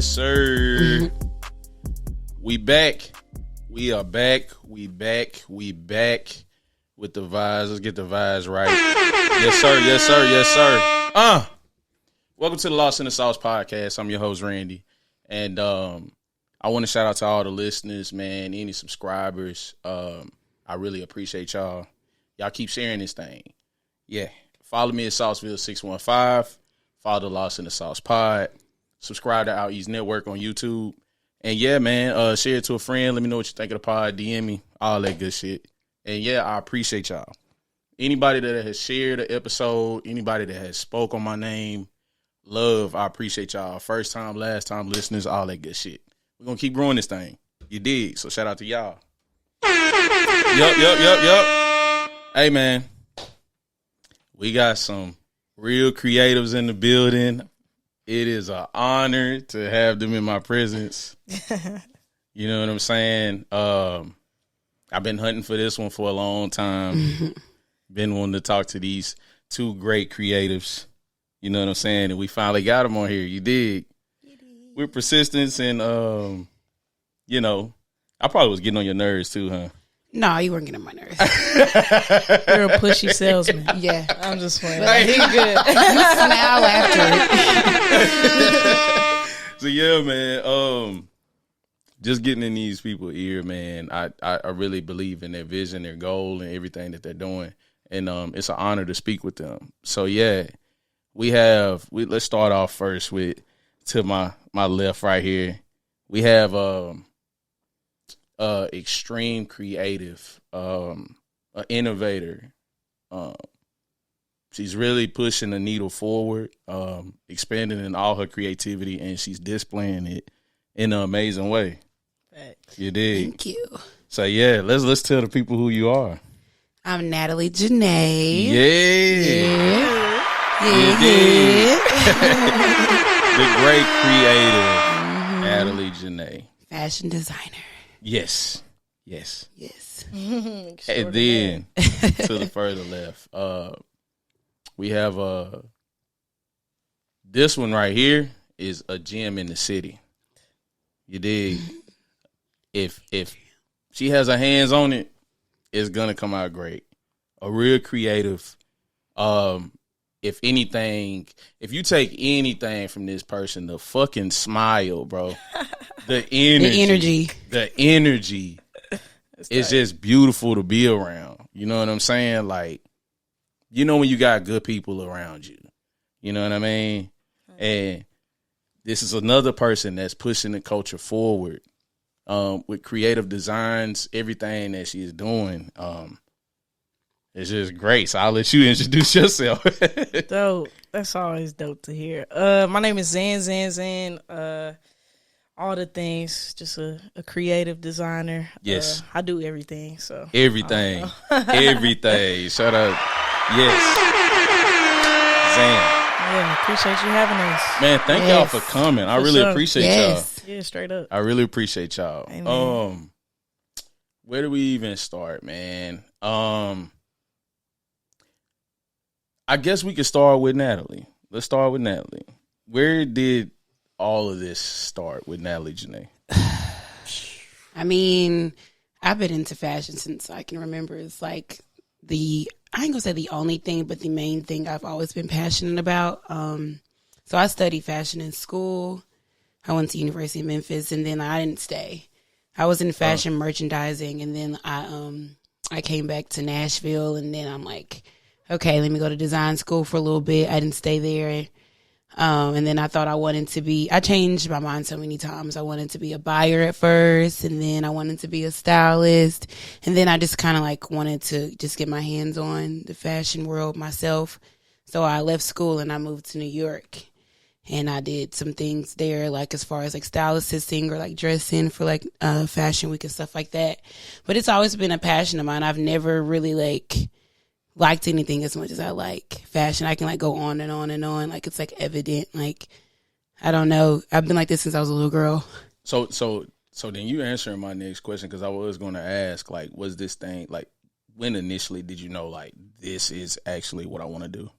sir. We back. We are back. We back with the vibes. Let's get the vibes right. Yes, sir. Yes, sir. Yes, sir. Welcome to the Lost in the Sauce podcast. I'm your host, Randy. And I want to shout out to all the listeners, man, any subscribers. I really appreciate y'all. Y'all keep sharing this thing. Yeah. Follow me at Sauceville615. Follow the Lost in the Sauce pod. Subscribe to Out East Network on YouTube. And yeah, man, share it to a friend. Let me know what you think of the pod. DM me. All that good shit. And yeah, I appreciate y'all. Anybody that has shared the episode, anybody that has spoke on my name, love, I appreciate y'all. First time, last time listeners, all that good shit. We're going to keep growing this thing. You dig? So shout out to y'all. Yup. Hey, man. We got some real creatives in the building. It is an honor to have them in my presence. You know what I'm saying? I've been hunting for this one for a long time. Been wanting to talk to these two great creatives. You know what I'm saying? And we finally got them on here. You dig? With persistence and, you know, I probably was getting on your nerves too, huh? No, you weren't getting on my nerves. You're a pushy salesman. Yeah. I'm just playing. Like, he good. You smile after it. So, yeah, man, just getting in these people's ear, man, I really believe in their vision, their goal, and everything that they're doing. And it's an honor to speak with them. So, yeah, let's start off first with, to my left right here, we have extreme creative, an innovator. She's really pushing the needle forward, expanding in all her creativity, and she's displaying it in an amazing way. Thanks. You dig? Thank you. So yeah, let's tell the people who you are. I'm Natalie Jene. Yeah. The great creative, Natalie Jene. Fashion designer. Yes. And then to the further left, we have this one right here is a gem in the city. You dig? If she has her hands on it, it's gonna come out great. A real creative. If anything, if you take anything from this person, the fucking smile, bro. The energy. It's just beautiful to be around. You know what I'm saying? Like, you know when you got good people around you. You know what I mean? And this is another person that's pushing the culture forward with creative designs, everything that she's doing. It's just great. So I'll let you introduce yourself. Dope. That's always dope to hear. My name is Zan. All the things. Just a creative designer. Yes. I do everything. So everything. Shout out. Yes. Zan. Yeah, appreciate you having us. Man, thank y'all for coming. I really appreciate y'all. Yeah, straight up. I really appreciate y'all. Amen. Where do we even start, man? I guess we could start with Natalie. Let's start with Natalie. Where did all of this start with Natalie Jene? I mean, I've been into fashion since I can remember. It's like I ain't gonna say the only thing, but the main thing I've always been passionate about. So I studied fashion in school. I went to University of Memphis, and then I didn't stay. I was in fashion merchandising, and then I came back to Nashville, and then I'm like, okay, let me go to design school for a little bit. I didn't stay there. And then I thought I changed my mind so many times. I wanted to be a buyer at first, and then I wanted to be a stylist. And then I just kind of like wanted to just get my hands on the fashion world myself. So I left school and I moved to New York, and I did some things there, like as far as like style assisting or like dressing for like fashion week and stuff like that. But it's always been a passion of mine. I've never really liked anything as much as I like fashion. I can like go on and on and on. Like it's like evident. Like, I don't know. I've been like this since I was a little girl. So then you answering my next question, because I was going to ask, like, was this thing, like, when initially did you know, like, this is actually what I want to do?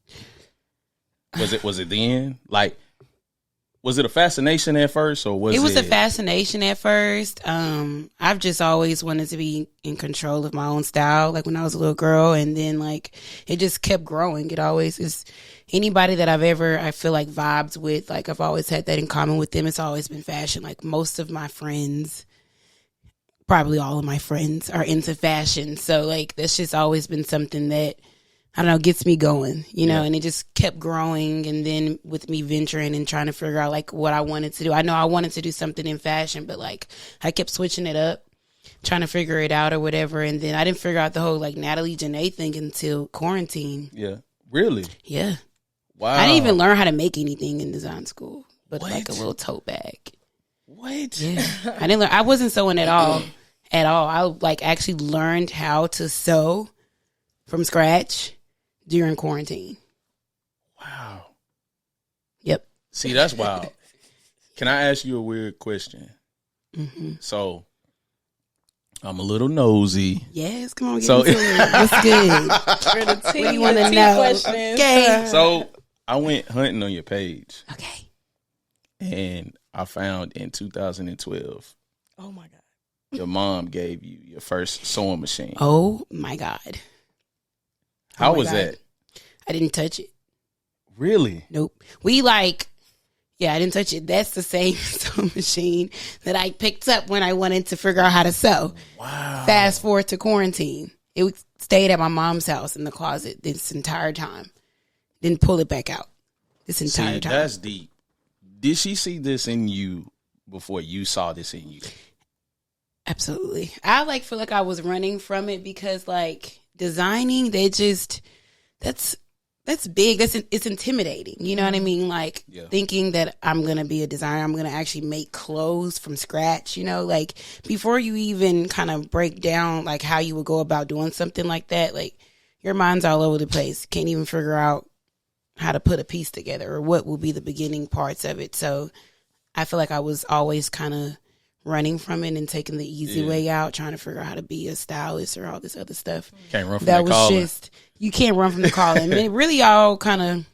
Was it then? Like, Was it a fascination at first, or was it? It was a fascination at first. I've just always wanted to be in control of my own style, like when I was a little girl, and then like it just kept growing. It always is. Anybody that I feel like vibes with, like I've always had that in common with them. It's always been fashion. Like most of my friends, probably all of my friends, are into fashion. So like that's just always been something that, I don't know, gets me going, you know, and it just kept growing. And then with me venturing and trying to figure out like what I wanted to do, I know I wanted to do something in fashion, but like I kept switching it up, trying to figure it out or whatever. And then I didn't figure out the whole like Natalie Jene thing until quarantine. Yeah. Really? Yeah. Wow. I didn't even learn how to make anything in design school, but like a little tote bag. What? Yeah. I didn't learn. I wasn't sewing at all. At all. I like actually learned how to sew from scratch during quarantine. Wow. Yep. See, that's wild. Can I ask you a weird question? Mm-hmm. So, I'm a little nosy. Yes, come on, get into it. What's good? What do you want to know? Okay. So, I went hunting on your page. Okay. And I found in 2012. Oh, my God. Your mom gave you your first sewing machine. Oh, my God. How was that? I didn't touch it. Really? Nope. I didn't touch it. That's the same sewing machine that I picked up when I wanted to figure out how to sew. Wow. Fast forward to quarantine. It stayed at my mom's house in the closet this entire time. Didn't pull it back out this entire time. That's deep. Did she see this in you before you saw this in you? Absolutely. I like feel like I was running from it because like designing, that's big. It's intimidating. You know what I mean? Like thinking that I'm going to be a designer, I'm going to actually make clothes from scratch, you know, like before you even kind of break down like how you would go about doing something like that, like your mind's all over the place. Can't even figure out how to put a piece together or what will be the beginning parts of it. So I feel like I was always kind of running from it and taking the easy way out, trying to figure out how to be a stylist or all this other stuff. Can't run from that calling. You can't run from the calling. It really all kind of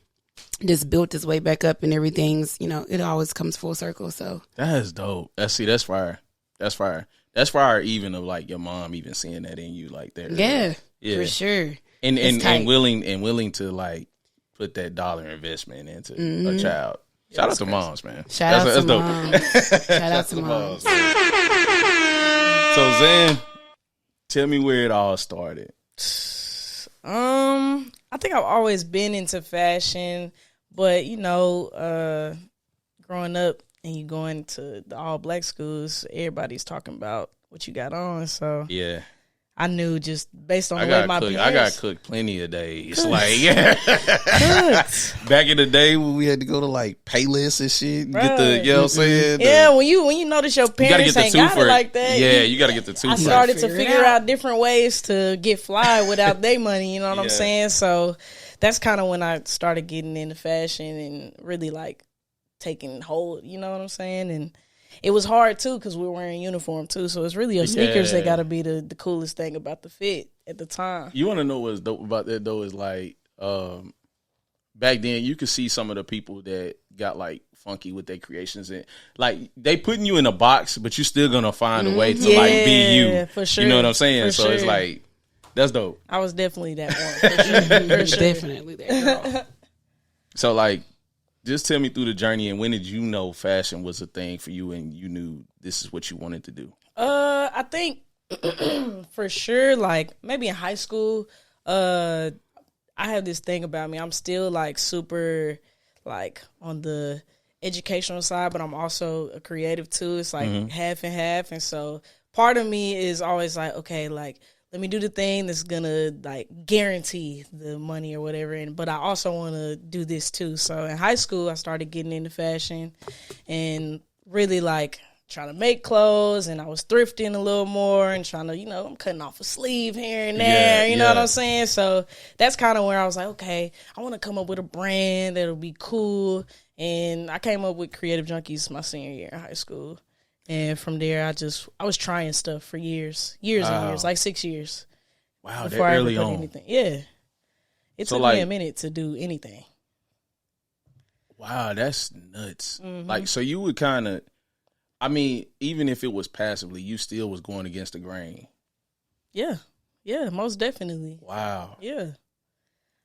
just built its way back up and everything's, you know, it always comes full circle. So that's dope. That's fire. That's fire. That's fire even of like your mom even seeing that in you like that. Yeah, for sure. And willing to like put that dollar investment into a child. Shout out to moms, man. Shout out to moms. Shout out to moms. So Zen, tell me where it all started. I think I've always been into fashion, but you know, growing up and you going to the all black schools, everybody's talking about what you got on. So yeah, I knew just based on the way my parents. I got cooked plenty of days. Like back in the day when we had to go to like Payless and shit, and get the, you know what I'm saying? Yeah, when you notice your parents ain't got it like that. Yeah, you got to get the two. I started to figure out different ways to get fly without their money. You know what I'm saying? So that's kind of when I started getting into fashion and really like taking hold. You know what I'm saying? And it was hard too because we were wearing uniform too. So it's really your sneakers that got to be the coolest thing about the fit at the time. You want to know what's dope about that though is like back then you could see some of the people that got like funky with their creations and like they putting you in a box, but you still gonna find a way to like be you. For sure. You know what I'm saying? So it's like that's dope. I was definitely that one. For sure. Definitely that girl. So like. Just tell me through the journey and when did you know fashion was a thing for you and you knew this is what you wanted to do? I think for sure, like maybe in high school, I have this thing about me. I'm still like super like on the educational side, but I'm also a creative too. It's like half and half. And so part of me is always like, okay, like let me do the thing that's gonna like guarantee the money or whatever. But I also want to do this too. So in high school, I started getting into fashion and really like trying to make clothes. And I was thrifting a little more and trying to, you know, I'm cutting off a sleeve here and there. You know what I'm saying? So that's kind of where I was like, okay, I want to come up with a brand that'll be cool. And I came up with Creative Junkies my senior year in high school. And from there, I was trying stuff for years and years, like 6 years. Wow, that early on. Anything. Yeah. It took me a minute to do anything. Wow, that's nuts. Mm-hmm. Like, so you would kind of, I mean, even if it was passively, you still was going against the grain. Yeah, most definitely. Wow. Yeah.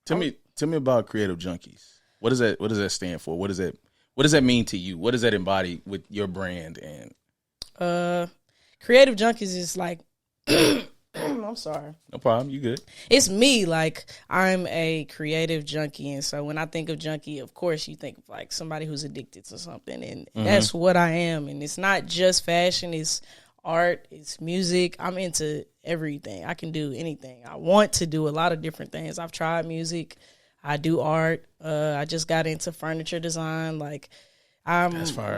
Tell me about Creative Junkies. What does that stand for? What does that mean to you? What does that embody with your brand? And Creative Junkies is like, I'm sorry. no problem, you good. It's me. Like, I'm a creative junkie, and so when I think of junkie, of course you think of like somebody who's addicted to something, and that's what I am. And it's not just fashion, it's art, it's music. I'm into everything. I can do anything. I want to do a lot of different things. I've tried music, I do art, I just got into furniture design. Like, I'm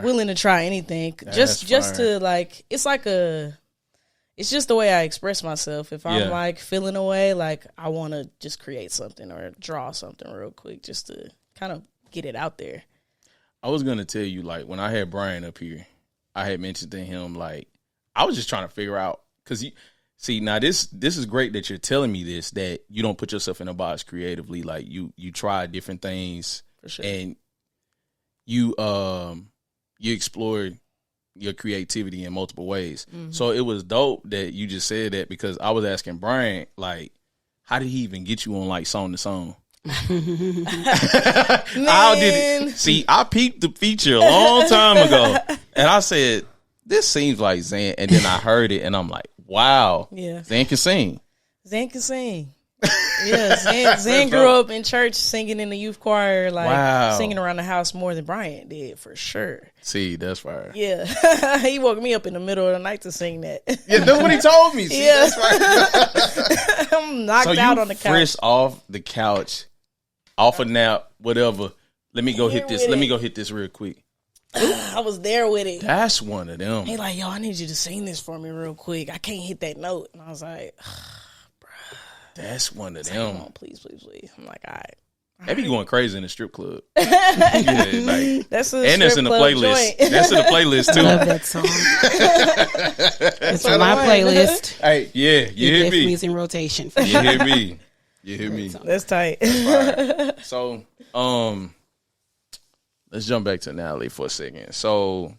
willing to try anything. Just to like, it's just the way I express myself. If I'm like feeling away, like I want to just create something or draw something real quick just to kind of get it out there. I was going to tell you, like, when I had Brian up here, I had mentioned to him, like, I was just trying to figure out, because see, now this is great that you're telling me this, that you don't put yourself in a box creatively. Like, you try different things. For sure. And you explore your creativity in multiple ways. Mm-hmm. So it was dope that you just said that, because I was asking Brian, like, how did he even get you on like Song to Song? How did it? See, I peeped the feature a long time ago, and I said, this seems like Zan, and then I heard it and I'm like, wow, Zan can sing. Yeah, Zan grew up in church singing in the youth choir, like singing around the house more than Bryant did, for sure. See, that's fire. Yeah. He woke me up in the middle of the night to sing that. Yeah, that's what he told me. See, yeah. That's fire. I'm knocked out on the couch. Fresh off the couch, off a nap, whatever. Let me go hit this. Let me go hit this real quick. I was there with it. That's one of them. He like, yo, I need you to sing this for me real quick. I can't hit that note. And I was like, that's one of them. Come on, please. I'm like, all right. They be going crazy in the strip club. Yeah, like, that's a and that's in the playlist. Joint. That's in the playlist too. I love that song. It's on my playlist. Hey, yeah, you hear me? In rotation. You hear me? You hear me? That's tight. That's so, let's jump back to Natalie for a second. So,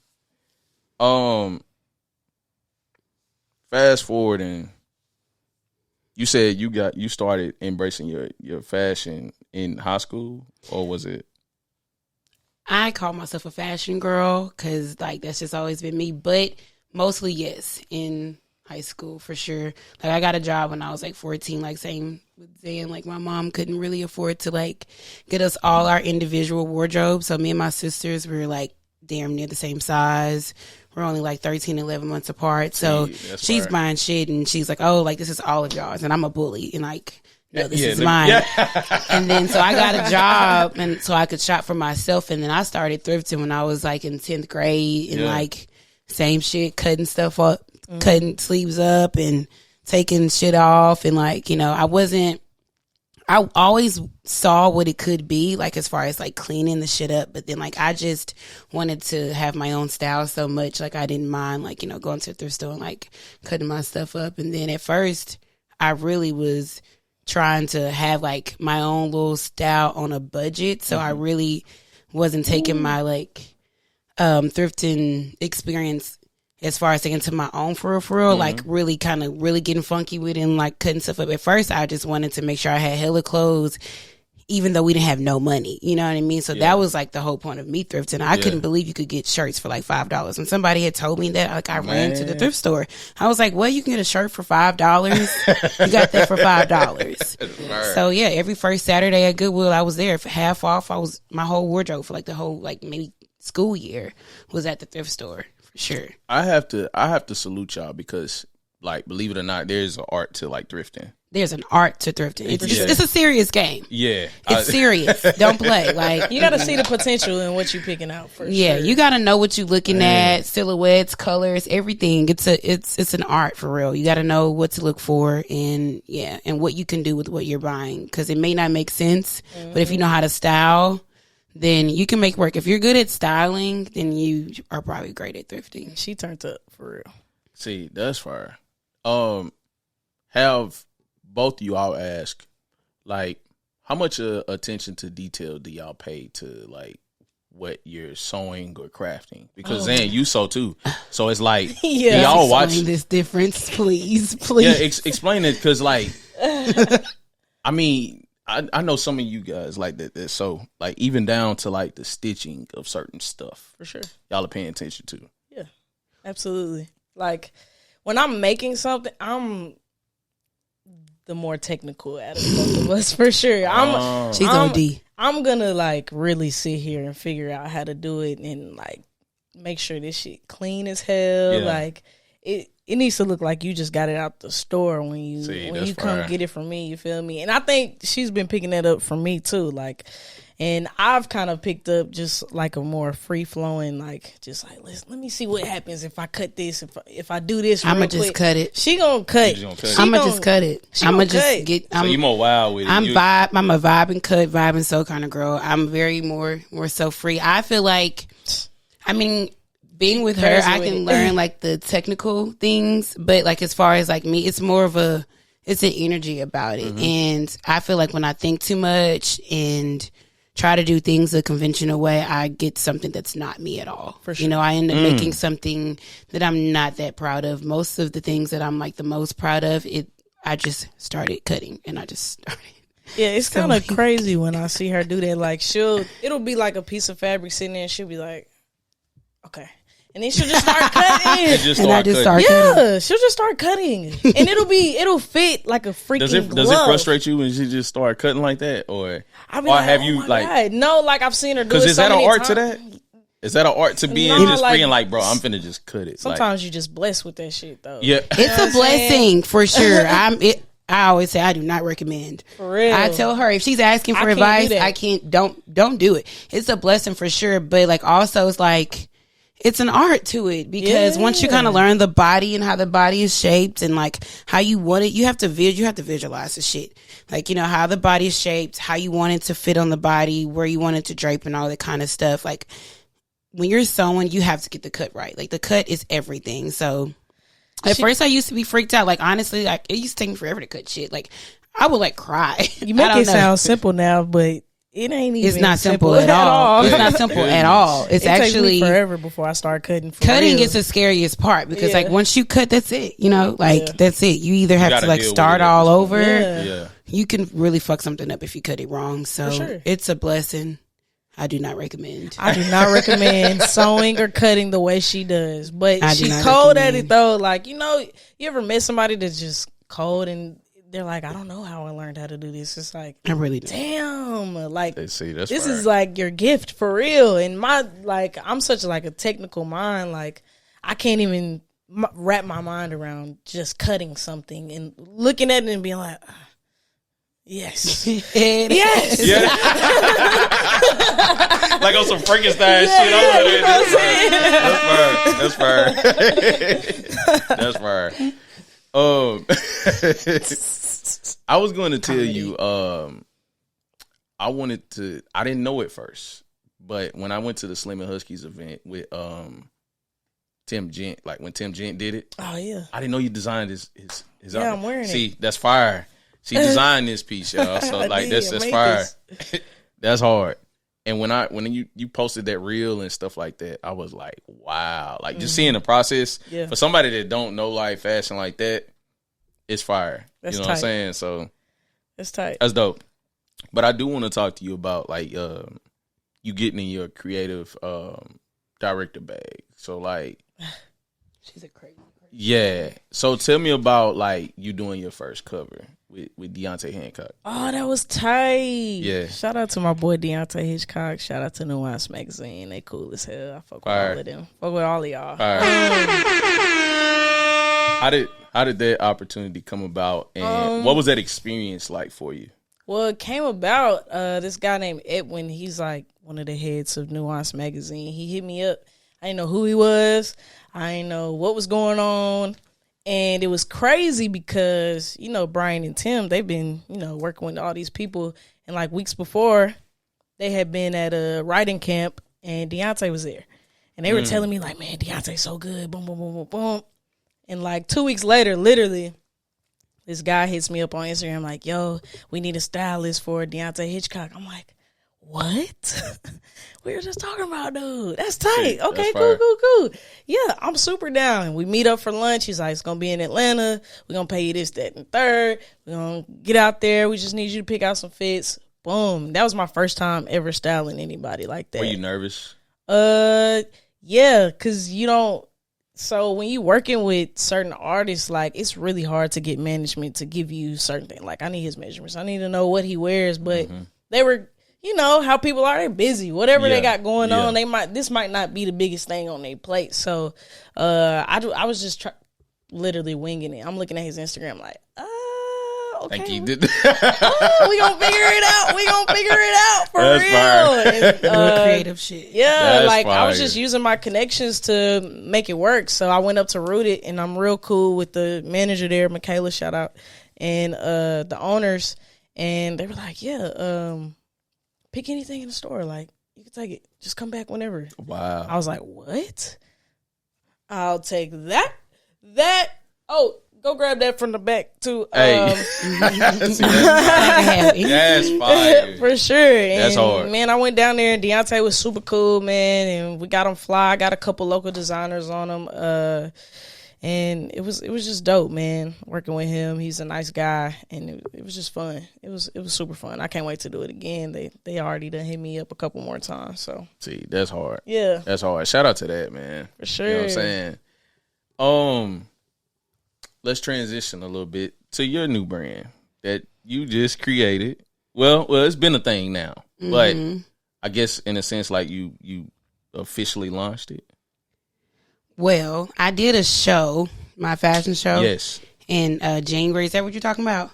fast forward, and you said you started embracing your fashion in high school, or was it? I call myself a fashion girl because like that's just always been me. But mostly, yes, in high school for sure. Like I got a job when I was like 14. Like same with Zan. Like my mom couldn't really afford to like get us all our individual wardrobes. So me and my sisters were like damn near the same size. We're only like 13, 11 months apart. So she's buying shit and she's like, oh, like this is all of y'all's. And I'm a bully. And like, no, this is mine. Yeah. And then so I got a job and so I could shop for myself. And then I started thrifting when I was like in 10th grade and like same shit, cutting stuff up, cutting sleeves up and taking shit off. And like, you know, I always saw what it could be, like as far as like cleaning the shit up. But then like I just wanted to have my own style so much. Like I didn't mind like, you know, going to the thrift store and like cutting my stuff up. And then at first I really was trying to have like my own little style on a budget. So I really wasn't taking my like thrifting experience as far as taking to my own for real, like really kind of really getting funky with it and like cutting stuff up. At first, I just wanted to make sure I had hella clothes, even though we didn't have no money. You know what I mean? So that was like the whole point of me thrifting. I couldn't believe you could get shirts for like $5. When somebody had told me that, like I ran to the thrift store. I was like, well, you can get a shirt for $5. You got that for $5. So yeah, every first Saturday at Goodwill, I was there for half off. My whole wardrobe for like the whole like maybe school year was at the thrift store. For sure. I have to salute y'all because, like, believe it or not, there's an art to like thrifting. There's an art to thrifting. It's a serious game. Yeah, it's serious. Don't play. Like you got to see the potential in what you're picking out for. Yeah, sure. You got to know what you're looking at, silhouettes, colors, everything. It's an art for real. You got to know what to look for and what you can do with what you're buying because it may not make sense, but if you know how to style, then you can make work. If you're good at styling, then you are probably great at thrifting. She turned up for real. See, that's fire. Have both of you all ask, like, how much attention to detail do y'all pay to like what you're sewing or crafting? Because then you sew too, so it's like Yeah. y'all watch Explain this difference, please. Yeah, explain it, because like, I mean, I know some of you guys like that. So like, even down to like the stitching of certain stuff, For sure. y'all are paying attention to. Yeah, absolutely. Like when I'm making something, I'm the more technical out of both of us for sure. She's OD. I'm gonna like really sit here and figure out how to do it and like make sure this shit clean as hell. Yeah. Like it needs to look like you just got it out the store when you come fire. get it from me. You feel me? And I think she's been picking that up from me too. Like, and I've kind of picked up just like a more free flowing, like just like let me see what happens if I cut this. If I do this, I'ma real just quick. cut it. She gonna cut. She gonna cut it. I'ma just cut it. I'ma just cut. get. So you more wild with it. I'm a vibe and cut, vibe and sew kind of girl. I'm very more so free. I feel like, I mean, being with her, Crazy I with can it. learn like the technical things, but like as far as like me, it's more of it's an energy about it. And I feel like when I think too much and try to do things a conventional way, I get something that's not me at all. For sure. You know, I end up making something that I'm not that proud of. Most of the things that I'm like the most proud of, I just started cutting and I just started. Yeah, it's kind of crazy when I see her do that. Like it'll be like a piece of fabric sitting there and she'll be like, okay. And then she'll just start cutting. And I just start cutting. Yeah, she'll just start cutting. And it'll fit like a freaking glove. Does it frustrate you when she just start cutting like that? Or I be or like, have oh you my like, God. No, like I've seen her do it because is so that an many art to times. that? Is that an art to being No, just like- free and like, bro, I'm finna just cut it? Sometimes you just blessed with that shit though. Like, yeah. It's a blessing for sure. I always say I do not recommend. For real. I tell her if she's asking for I can't do advice, that. I can't. Don't do it. It's a blessing for sure, but like also it's like it's an art to it because once you kind of learn the body and how the body is shaped and like how you want it, you have to visualize the shit. Like, you know, how the body is shaped, how you want it to fit on the body, where you want it to drape and all that kind of stuff. Like when you're sewing, you have to get the cut right. Like the cut is everything. So at first I used to be freaked out. Like honestly, like it used to take me forever to cut shit. Like I would like cry. You make it sound simple now, but it ain't even It's not simple at all. It's not simple at all. It's It takes actually me forever before I start cutting. cutting real. is the scariest part because Yeah. like once you cut, that's it. You know, like that's it. You either have gotta to like deal with start it at all this over. Yeah. Yeah. You can really fuck something up if you cut it wrong. So sure. it's a blessing. I do not recommend. I do not recommend sewing or cutting the way she does. But I do she's not cold at recommend. it though. Like, you know, you ever met somebody that's just cold and they're like, I don't know how I learned how to do this. It's like, I really do. damn, like See, that's this fire. is like your gift for real. And I'm such like a technical mind. Like I can't even wrap my mind around just cutting something and looking at it and being like, yes, yes. Yeah. Like on some Frankenstein shit. That's fire. That's fire. I was going to tell you, I didn't know it first, but when I went to the Slim and Huskies event with Tim Gent, like when Tim Gent did it, Oh yeah. I didn't know you designed his Yeah, outfit. I'm wearing it. See, that's fire. She designed this piece, y'all. So I like did. that's I made fire. this. That's hard. And when you posted that reel and stuff like that, I was like, wow. Like just seeing the process Yeah. for somebody that don't know like fashion like that, it's fire. That's you know what I'm tight. saying? So It's tight. that's dope. But I do want to talk to you about like you getting in your creative director bag. So like She's a crazy. yeah. So tell me about like you doing your first cover with Deontay Hancock. Oh, that was tight. Yeah. Shout out to my boy Deontay Hitchcock. Shout out to Nuance Magazine. They cool as hell. I fuck with Fire. all of them. Fuck with all of y'all. All right. How did that opportunity come about, and what was that experience like for you? Well, it came about, this guy named Edwin, he's like one of the heads of Nuance Magazine. He hit me up. I didn't know who he was. I didn't know what was going on. And it was crazy because, you know, Brian and Tim, they've been, you know, working with all these people. And like weeks before, they had been at a writing camp and Deontay was there. And they were telling me like, man, Deontay's so good. Boom, boom, boom, boom, boom. And like 2 weeks later, literally, this guy hits me up on Instagram like, yo, we need a stylist for Deontay Hitchcock. I'm like, what? We were just talking about, dude. That's tight. Shit, Okay, that's cool. Yeah, I'm super down. We meet up for lunch. He's like, it's going to be in Atlanta. We're going to pay you this, that, and third. We're going to get out there. We just need you to pick out some fits. Boom. That was my first time ever styling anybody like that. Were you nervous? Yeah, because you don't. So when you working with certain artists, like, it's really hard to get management to give you certain things. Like, I need his measurements. I need to know what he wears. But they were, you know, how people are. They're busy. Whatever they got going on, this might not be the biggest thing on their plate. So I was just literally winging it. I'm looking at his Instagram like, okay. Think he did. We gonna figure it out for real. And, creative shit. Yeah, That's like I was fire. just using my connections to make it work. So I went up to Root It, and I'm real cool with the manager there, Michaela, shout out, and the owners, and they were like, "Yeah, pick anything in the store, like you can take it. Just come back whenever." Wow. I was like, "What? I'll take that. Oh, go grab that from the back too." Hey. See, that's fire. For sure. And, That's hard. man, I went down there and Deontay was super cool, man, and we got him fly. I got a couple local designers on him. And it was just dope, man, working with him. He's a nice guy, and it was just fun. It was super fun. I can't wait to do it again. They already done hit me up a couple more times. So See, that's hard. yeah, That's hard. Shout out to that, man. for sure. You know what I'm saying? Let's transition a little bit to your new brand that you just created. Well, it's been a thing now, but I guess in a sense, like you officially launched it. Well, I did a show, my fashion show. Yes, In January. Is that what you're talking about?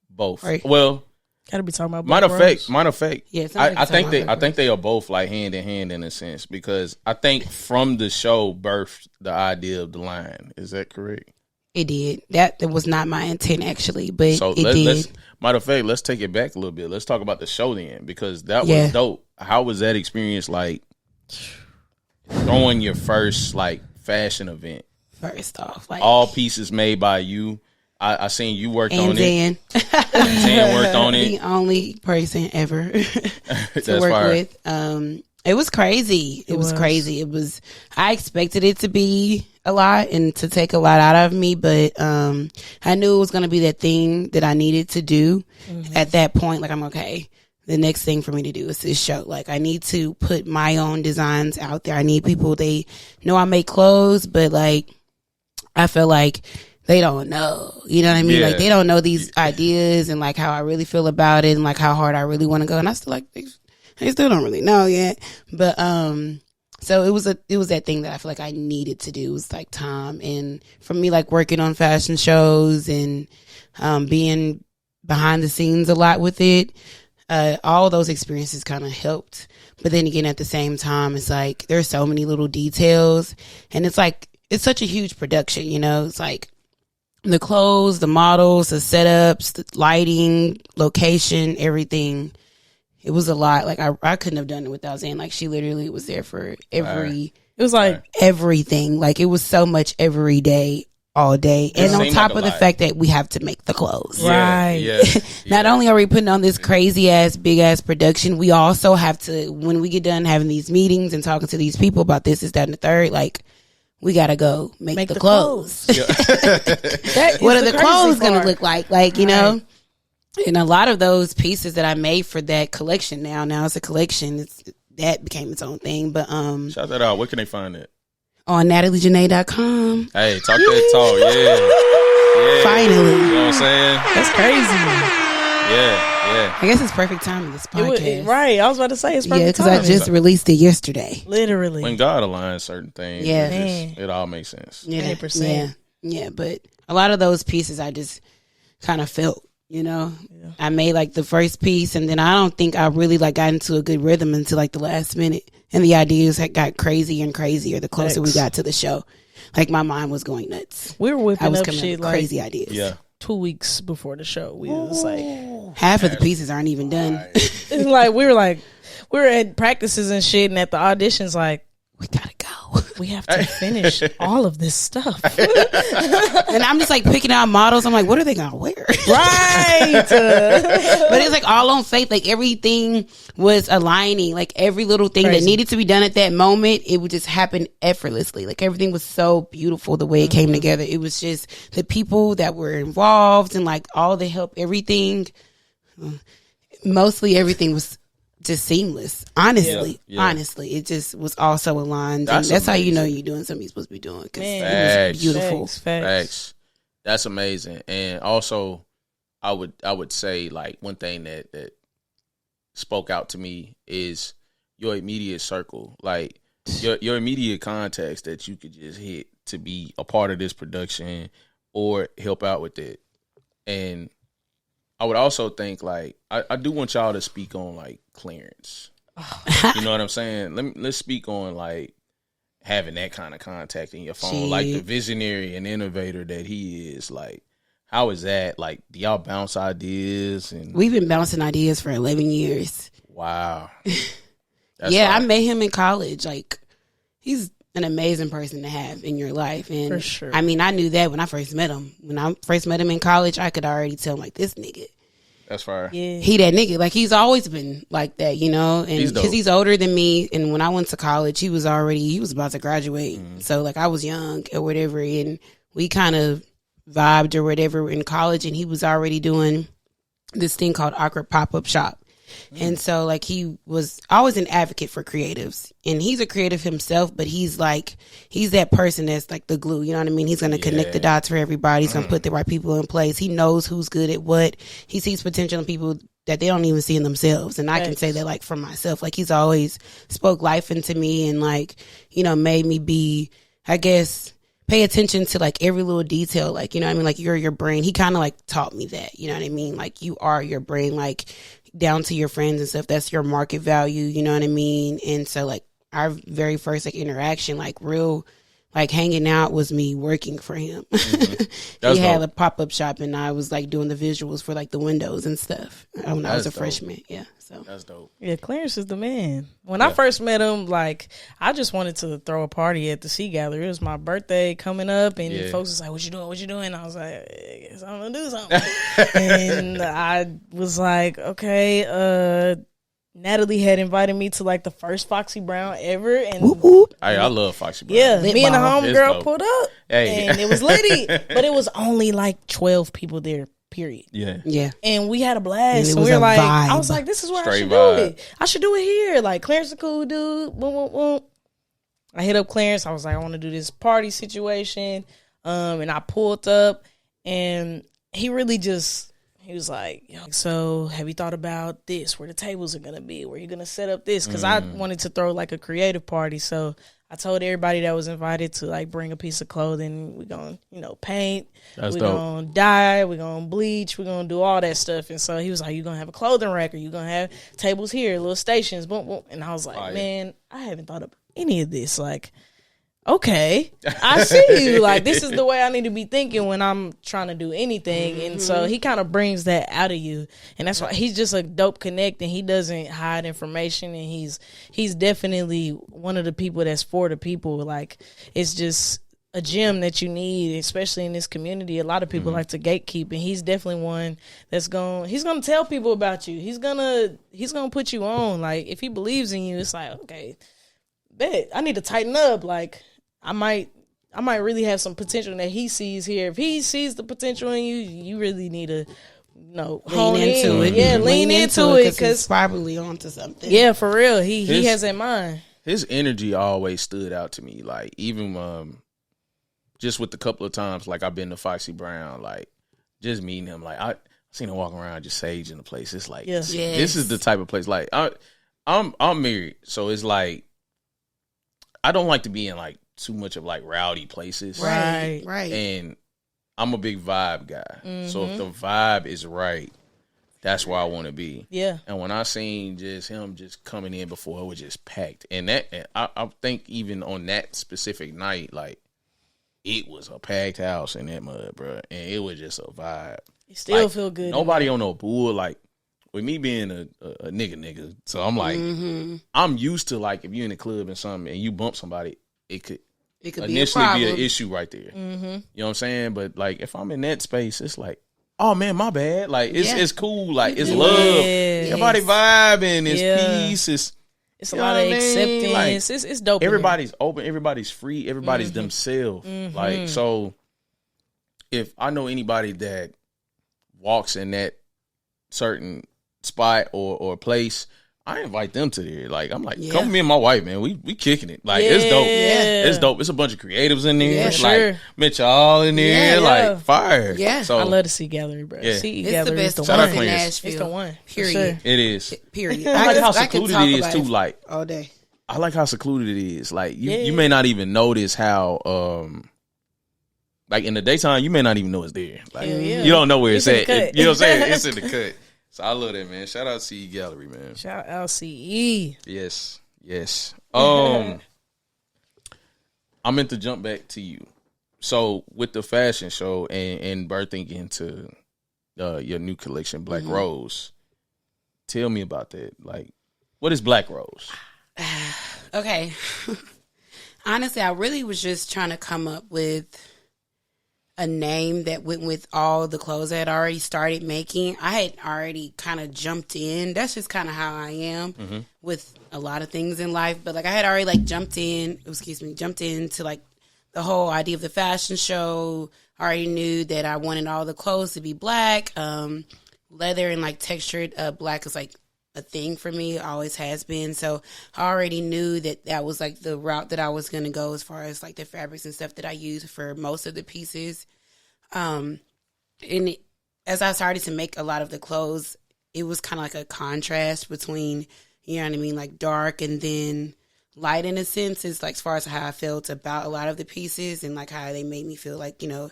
both. Right. Well, Gotta be talking about matter Black of fact, Rose. matter of fact. Yeah, somebody's I think talking they about I are both like hand in hand in a sense, because I think from the show birthed the idea of the line. Is that correct? It did. That was not my intent, actually, but So it did. let's matter of fact, let's take it back a little bit. Let's talk about the show then, because that Yeah. was dope. How was that experience like throwing your first like fashion event? First off, like All pieces made by you. I seen you worked and on it. then Zan worked on the it. only person ever to That's work fire. with. It was crazy. It was crazy. It was. I expected it to be a lot and to take a lot out of me, but I knew it was going to be that thing that I needed to do. At that point, like, I'm okay. The next thing for me to do is this show. Like, I need to put my own designs out there. I need people. They know I make clothes, but like, I feel like they don't know. You know what I mean? Yeah. Like, they don't know these ideas and like how I really feel about it and like how hard I really want to go. And I still like, they still don't really know yet. But so it was that thing that I feel like I needed to do. It was like time, and for me, like working on fashion shows and being behind the scenes a lot with it. All those experiences kind of helped. But then again, at the same time, it's like there's so many little details, and it's like it's such a huge production. You know, it's like the clothes, the models, the setups, the lighting, location, everything. It was a lot. Like I couldn't have done it without Zan. Like she literally was there for It was like everything. Like it was so much every day, all day. And on seemed top like of a the lot. fact that we have to make the clothes. Right. Yeah. Not only are we putting on this crazy ass, big ass production, we also have to, when we get done having these meetings and talking to these people about this, that, and the third, like, we gotta go make the clothes. that What is are the crazy clothes gonna part. look like? Like, you know? And a lot of those pieces that I made for that collection now it's a collection. That became its own thing. But Shout that out. Where can they find it? on nataliejene.com. Hey, talk that talk. Yeah. Finally. You know what I'm saying? That's crazy. Yeah. I guess it's perfect timing, this podcast. Right. I was about to say it's Yeah, perfect because I timing. just released it yesterday. Literally. When God aligns certain things, Yeah. it all makes sense. Yeah, 100%. Yeah, but a lot of those pieces I just kind of felt, you know. Yeah. I made like the first piece, and then I don't think I really like got into a good rhythm until like the last minute, and the ideas had got crazier and crazier the closer we got to the show. Like my mind was going nuts. We were I whipping was up coming up shit with like crazy ideas. Yeah. 2 weeks before the show. We was like, Half of the pieces aren't even done. it's like we were at practices and shit, and at the auditions, like, we gotta go. We have to finish all of this stuff. And I'm just like picking out models. I'm like, what are they gonna wear? Right. But it's like all on faith. Like everything was aligning. Like every little thing that needed to be done at that moment, it would just happen effortlessly. Like everything was so beautiful the way it came together. It was just the people that were involved and like all the help, everything. Mostly everything was just seamless. Honestly, honestly, it just was all so aligned. That's how you know you're doing something you're supposed to be doing. Because it was beautiful. Facts. That's amazing. And also, I would say like one thing that spoke out to me is your immediate circle, like your immediate contacts that you could just hit to be a part of this production or help out with it. And I would also think like I do want y'all to speak on like clearance. You know what I'm saying? Let's speak on like having that kind of contact in your phone, like the visionary and innovator that he is. Like, how is that? Like, do y'all bounce ideas? And we've been bouncing ideas for 11 years. Wow. I met him in college. Like, he's an amazing person to have in your life. And for sure. I mean, I knew that when I first met him. When I first met him in college, I could already tell him like, this nigga. That's fire. Yeah. He that nigga. Like, he's always been like that, you know? And because he's older than me. And when I went to college, he was about to graduate. So, like, I was young or whatever. And we kind of vibed or whatever in college. And he was already doing this thing called Awkward Pop-Up Shop. And so, like, he was always an advocate for creatives. And he's a creative himself, but he's that person that's like the glue. You know what I mean? He's going to connect the dots for everybody. He's going to put the right people in place. He knows who's good at what. He sees potential in people that they don't even see in themselves. And I can say that, like, for myself. Like, he's always spoke life into me and, like, you know, made me be, I guess, pay attention to like every little detail. Like, you know what I mean? Like, you're your brain. He kind of like taught me that, you know what I mean? Like, you are your brain, like down to your friends and stuff. That's your market value. You know what I mean? And so like our very first like interaction, like real, like hanging out was me working for him. He had a pop-up shop and I was like doing the visuals for like the windows and stuff when I was a freshman. Yeah. So that's dope. Yeah, Clarence is the man. When I first met him, like, I just wanted to throw a party at the Sea Gallery. It was my birthday coming up, and folks was like, "What you doing? What you doing?" I was like, "I guess I'm gonna do something." And I was like, "Okay." Natalie had invited me to like the first Foxy Brown ever, and I love Foxy Brown. Yeah, me and the homegirl pulled up, and it was litty, but it was only like 12 people there. Period. Yeah. And we had a blast. So we were like, vibe. I was like, this is where I should do it. I should do it here. Like, Clarence is a cool dude. Boom, boom, boom. I hit up Clarence. I was like, I want to do this party situation. And I pulled up, and he really just, he was like, yo, so have you thought about this, where the tables are going to be, where you're going to set up this? Because I wanted to throw like a creative party. So I told everybody that was invited to like bring a piece of clothing. We're going to, paint. We're going to dye. We're going to bleach. We're going to do all that stuff. And so he was like, you going to have a clothing rack, or you going to have tables here, little stations, boom, boom. And I was like, man, I haven't thought of any of this. Like, okay, I see you. Like, this is the way I need to be thinking when I'm trying to do anything. And so he kind of brings that out of you. And that's why he's just a dope connect, and he doesn't hide information. And he's definitely one of the people that's for the people. Like, it's just a gem that you need, especially in this community. A lot of people like to gatekeep, and he's definitely one that's he's gonna tell people about you. He's gonna put you on. Like, if he believes in you, it's like, okay, bet I need to tighten up. Like, I might really have some potential that he sees here. If he sees the potential in you, you really need to, lean into it. Yeah, lean into it, because he's probably onto something. Yeah, for real. He has that mind. His energy always stood out to me. Like, even just with the couple of times, like, I've been to Foxy Brown, like, just meeting him, like, I seen him walking around just saging the place. It's like, this is the type of place. Like, I'm married, so it's like, I don't like to be in like too much of like rowdy places. Right. And I'm a big vibe guy. So if the vibe is right, that's where I want to be. Yeah. And when I seen just him just coming in before, it was just packed. And I think even on that specific night, like, it was a packed house in that mud, bro. And it was just a vibe. You still like, feel good. Nobody on no bull. Like, with me being a nigga, so I'm like, I'm used to like if you're in the club and something and you bump somebody, it could initially be an issue right there. You know what I'm saying? But like if I'm in that space, it's like, oh man, my bad. Like it's cool. Like it's love. Everybody vibing. It's peace. It's a lot of acceptance. Like, it's dope. Everybody's open. Everybody's free. Everybody's themselves. Like so, if I know anybody that walks in that certain spot or place, I invite them to there. Like I'm like, come with me and my wife, man. We kicking it. Like it's dope. It's dope. It's a bunch of creatives in there. Yeah, sure. Like met y'all in there. Like fire. Yeah. So I love the Sea Gallery, bro. It's Gallery the best is one the in one. Nashville. It's the one. Period. Sure. It is. Period. I like how secluded it is too. Like all day. I like how secluded it is. Like you may not even notice how like in the daytime you may not even know it's there. Like you don't know where it's at. You know what I'm saying? It's in the cut. So I love that, man. Shout out CE Gallery, man. Shout out CE. Yes. I meant to jump back to you. So with the fashion show and birthing into your new collection, Black Rose, tell me about that. Like, what is Black Rose? Okay. Honestly, I really was just trying to come up with a name that went with all the clothes I had already started making. I had already kind of jumped in. That's just kind of how I am with a lot of things in life. But like I had already like jumped into like the whole idea of the fashion show. I already knew that I wanted all the clothes to be black. Leather and like textured black is like a thing for me. It always has been. So I already knew that was like the route that I was going to go as far as like the fabrics and stuff that I use for most of the pieces. And as I started to make a lot of the clothes, it was kind of like a contrast between, you know what I mean, like dark and then light in a sense. It's like as far as how I felt about a lot of the pieces and like how they made me feel like, you know,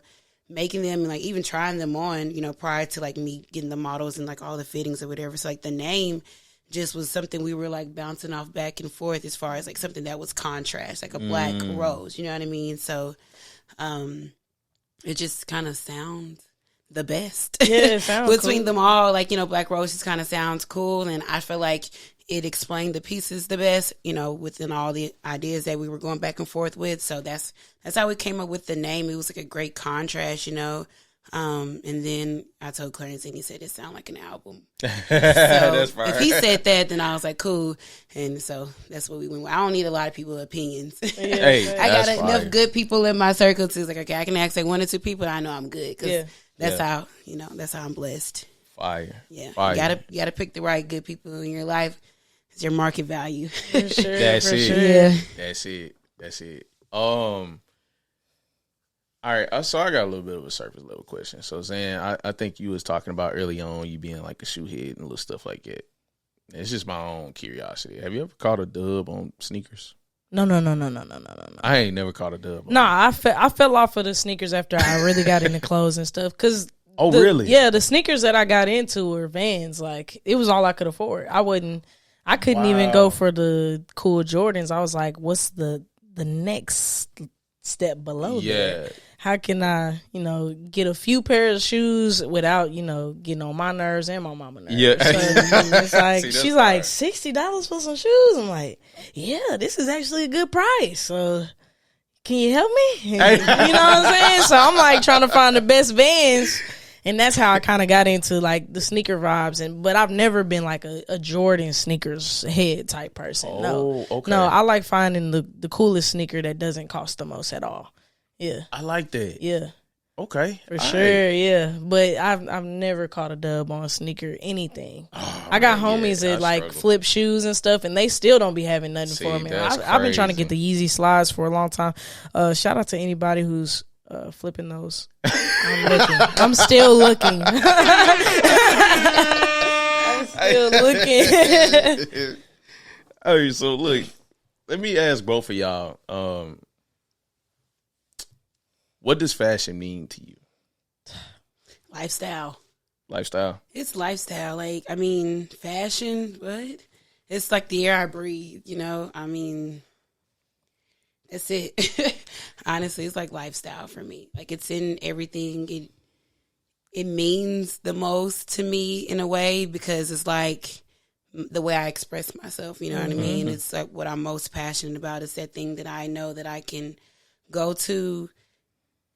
making them and like even trying them on, you know, prior to like me getting the models and like all the fittings or whatever. So like the name just was something we were like bouncing off back and forth as far as like something that was contrast, like a black rose, you know what I mean? So it just kind of sounds the best. Yeah, it sounds between cool. them all. Like, you know, Black Rose just kind of sounds cool, and I feel like it explained the pieces the best, you know, within all the ideas that we were going back and forth with. So that's how we came up with the name. It was like a great contrast, you know. And then I told Clarence, and he said it sounded like an album. So That's fine. if he said that, then I was like, cool. And so that's what we went with. I don't need a lot of people's opinions. Hey, I got that's enough fire. good people in my circle to like, okay, I can ask like one or two people. I know I'm good because that's how, you know, that's how I'm blessed. Fire. Yeah, Fire. you gotta pick the right good people in your life. It's your market value. For sure. That's for it. Sure. Yeah. That's it. All right, so I got a little bit of a surface level question. So, Zan, I think you was talking about early on you being like a shoe head and little stuff like that. It's just my own curiosity. Have you ever caught a dub on sneakers? No. I ain't never caught a dub. No, I fell off of the sneakers after I really got into clothes and stuff. Really? Yeah, the sneakers that I got into were Vans. Like, it was all I could afford. I couldn't even go for the cool Jordans. I was like, what's the next step below that? How can I, you know, get a few pairs of shoes without, you know, getting on my nerves and my mama nerves? Yeah. So it's like, See, she's fire. like, $60 for some shoes? I'm like, yeah, this is actually a good price. So can you help me? You know what I'm saying? So I'm like trying to find the best Vans. And that's how I kind of got into like the sneaker vibes. But I've never been like a Jordan sneakers head type person. No. Okay. No, I like finding the coolest sneaker that doesn't cost the most at all. Yeah. I like that. Yeah. Okay. For All sure, right. yeah. But I've never caught a dub on a sneaker, anything. Oh, I got man, homies yeah, that I like struggle. flip shoes and stuff, and they still don't be having nothing for me. that's I've been trying to crazy. get the Yeezy slides for a long time. Shout out to anybody who's flipping those. I'm still looking. I'm still looking. All right, so look, let me ask both of y'all. What does fashion mean to you? Lifestyle. Lifestyle. It's lifestyle. Like, I mean, fashion, what? It's like the air I breathe, you know? I mean, that's it. Honestly, it's like lifestyle for me. Like, it's in everything. it means the most to me in a way, because it's like the way I express myself, you know what I mean? It's like what I'm most passionate about is that thing that I know that I can go to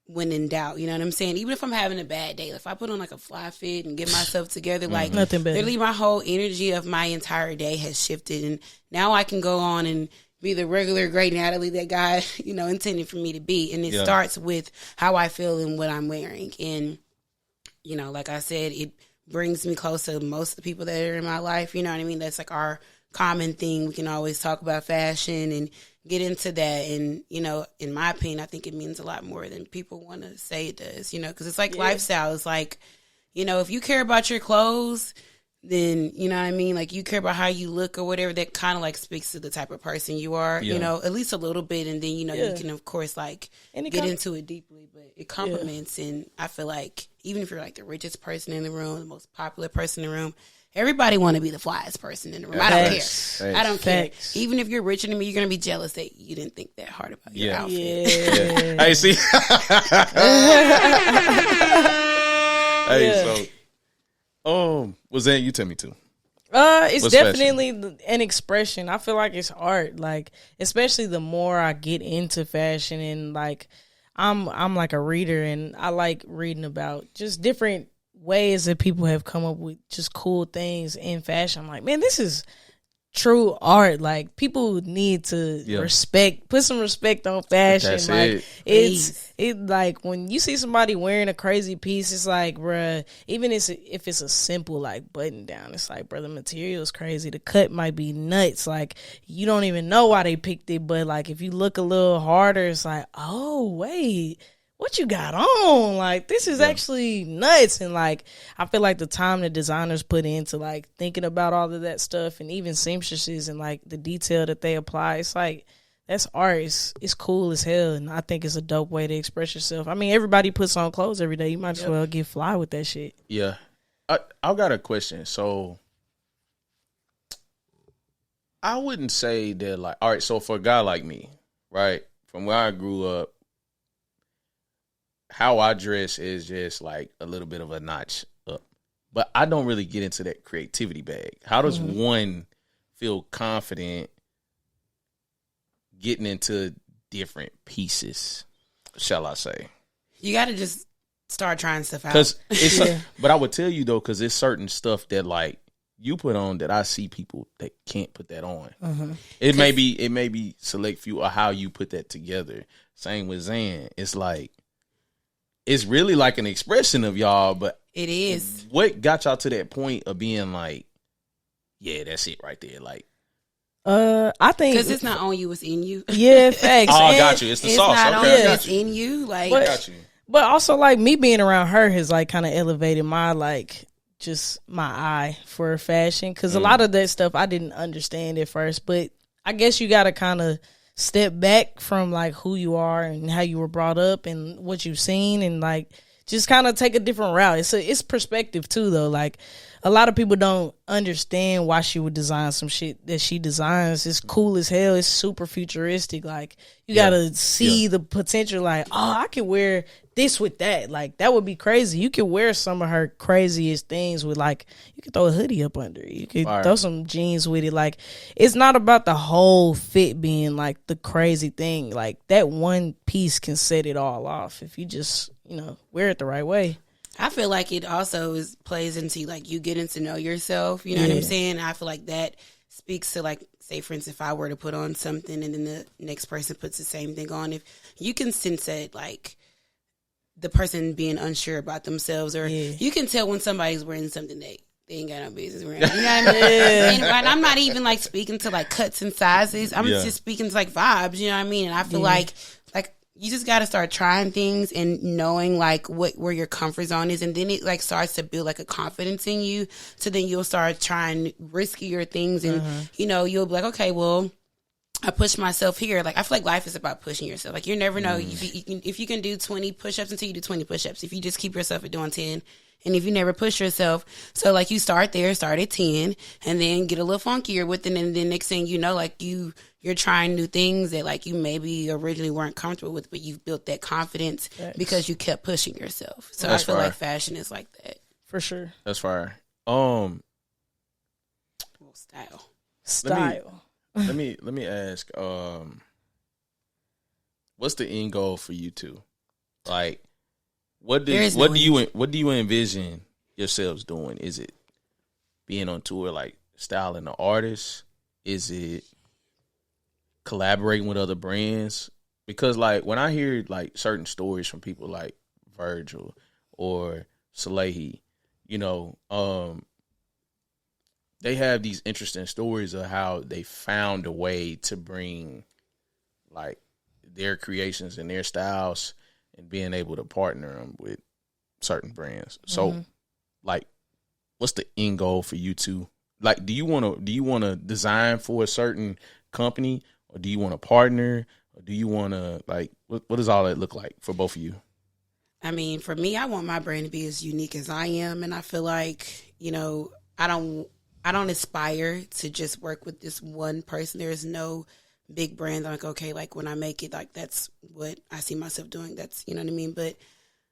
when in doubt, you know what I'm saying? Even if I'm having a bad day, if I put on like a fly fit and get myself together, like Nothing better. literally my whole energy of my entire day has shifted, and now I can go on and be the regular great Natalie that God, you know, intended for me to be. And it starts with how I feel and what I'm wearing. And, you know, like I said, it brings me close to most of the people that are in my life. You know what I mean? That's like our common thing. We can always talk about fashion and get into that. And, you know, in my opinion, I think it means a lot more than people want to say it does, you know, because it's like lifestyle. It's like, you know, if you care about your clothes, then, you know what I mean? Like, you care about how you look or whatever, that kind of like speaks to the type of person you are, you know, at least a little bit. And then, you know, you can, of course, like get into it deeply, but it complements. And I feel like even if you're like the richest person in the room, the most popular person in the room, everybody want to be the flyest person in the room. I don't care. I don't care. Even if you're richer than me, you're going to be jealous that you didn't think that hard about your outfit. Hey, see? Hey, so, was that you tell me too? It's What's definitely an expression. I feel like it's art. Like, especially the more I get into fashion, and like, I'm like a reader, and I like reading about just different ways that people have come up with just cool things in fashion. I'm like, man, this is true art. Like, people need to put some respect on fashion. That's like it. Like, when you see somebody wearing a crazy piece, it's like, bruh, even if it's a simple like button down, it's like, bruh, the material is crazy, the cut might be nuts, like you don't even know why they picked it, but like if you look a little harder, it's like, oh wait, what you got on? Like, this is actually nuts. And like, I feel like the time that designers put into like thinking about all of that stuff, and even seamstresses and like the detail that they apply, it's like, that's art. It's cool as hell. And I think it's a dope way to express yourself. I mean, everybody puts on clothes every day. You might as well get fly with that shit. Yeah. I got a question. So I wouldn't say that, like, all right, so for a guy like me, right, from where I grew up, how I dress is just like a little bit of a notch up. But I don't really get into that creativity bag. How does one feel confident getting into different pieces, shall I say? You got to just start trying stuff out. Because but I would tell you though, because it's certain stuff that like you put on that I see people that can't put that on. It may be select few or how you put that together. Same with Zan. It's like, it's really like an expression of y'all, but it is. What got y'all to that point of being like, yeah, that's it right there? Like, I think because it's not on you, it's in you. Yeah, facts. Oh, I got you. It's the sauce. Not Okay, on it's in you. Like, but, I got you. But also, like, me being around her has like kind of elevated my like just my eye for fashion, because a lot of that stuff I didn't understand at first. But I guess you got to kind of step back from like who you are and how you were brought up and what you've seen, and like just kind of take a different route. It's perspective too, though. Like, a lot of people don't understand why she would design some shit that she designs. It's cool as hell. It's super futuristic. Like, you gotta see the potential. Like, oh, I can wear this with that. Like, that would be crazy. You can wear some of her craziest things with, like, you can throw a hoodie up under it. You can throw some jeans with it. Like, it's not about the whole fit being like the crazy thing. Like, that one piece can set it all off if you just, you know, wear it the right way. I feel like it also plays into like you getting to know yourself. You know what I'm saying? I feel like that speaks to, like, say for instance, if I were to put on something and then the next person puts the same thing on, if you can sense that, like, the person being unsure about themselves, or you can tell when somebody's wearing something they ain't got no business wearing. You know what I mean? And I'm not even like speaking to like cuts and sizes. I'm just speaking to like vibes. You know what I mean? And I feel like you just got to start trying things and knowing like where your comfort zone is, and then it like starts to build like a confidence in you. So then you'll start trying riskier things, and you know, you'll be like, okay, well, I push myself here. Like, I feel like life is about pushing yourself. Like, you never know if you can do 20 push-ups until you do 20 push-ups. If you just keep yourself at doing 10, And if you never push yourself, so like you start there, start at 10, and then get a little funkier with it, and then next thing you know, like you're trying new things that like you maybe originally weren't comfortable with, but you've built that confidence because you kept pushing yourself. So That's I feel fire. like fashion is like that. For sure. That's fire. Style. Let me ask. What's the end goal for you two? Like, what do you envision yourselves doing? Is it being on tour, like styling the artists? Is it collaborating with other brands? Because like when I hear like certain stories from people like Virgil or Salehi, they have these interesting stories of how they found a way to bring like their creations and their styles and being able to partner them with certain brands. So like, what's the end goal for you two? Like, do you want to design for a certain company, or do you want to partner, or do you want to like, what does all that look like for both of you? I mean, for me, I want my brand to be as unique as I am, and I feel like, I don't aspire to just work with this one person. There is no big brand. I'm like, okay, like when I make it, like that's what I see myself doing. That's, you know what I mean? But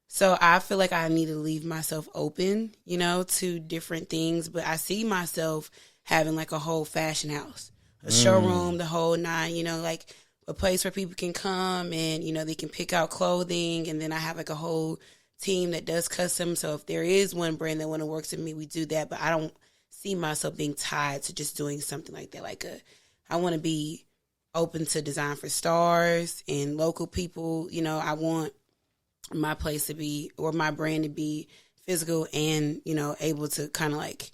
so I feel like I need to leave myself open, to different things. But I see myself having like a whole fashion house, a showroom, the whole nine, like a place where people can come and, they can pick out clothing. And then I have like a whole team that does custom. So if there is one brand that want to work with me, we do that. But I don't see myself being tied to just doing something like that. I want to be open to design for stars and local people. I want my place to be, or my brand to be physical and, able to kind of like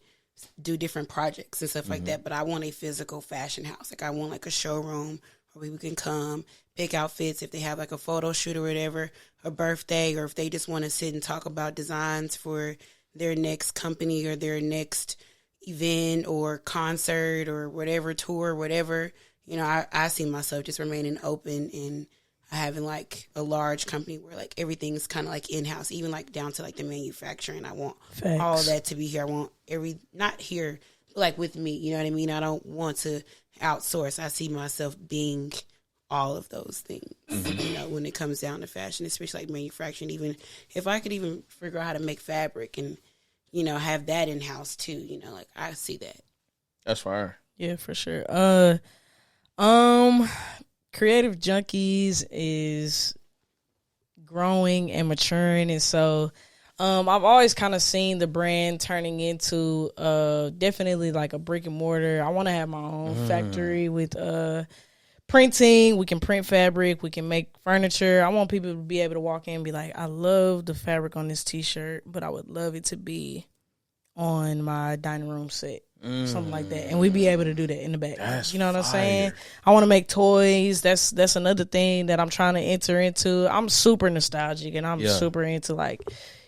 do different projects and stuff like that. But I want a physical fashion house. Like I want like a showroom where people can come pick outfits if they have like a photo shoot or whatever, a birthday, or if they just want to sit and talk about designs for their next company or their next event or concert or whatever, tour, whatever. I see myself just remaining open and having like a large company where like everything's kind of like in-house, even like down to like the manufacturing. I want all of that to be here. I want not here, but like with me, you know what I mean? I don't want to outsource. I see myself being all of those things, when it comes down to fashion, especially like manufacturing. Even if I could even figure out how to make fabric and, have that in-house too, like I see that. That's fire. Yeah, for sure. Creative Junkies is growing and maturing, and so I've always kind of seen the brand turning into definitely like a brick and mortar. I want to have my own factory with printing. We can print fabric. We can make furniture. I want people to be able to walk in and be like, I love the fabric on this T-shirt, but I would love it to be on my dining room set. Something like that, and we'd be able to do that in the back. That's you know what I'm fire. saying? I want to make toys. That's another thing that I'm trying to enter into. I'm super nostalgic, and I'm super into like,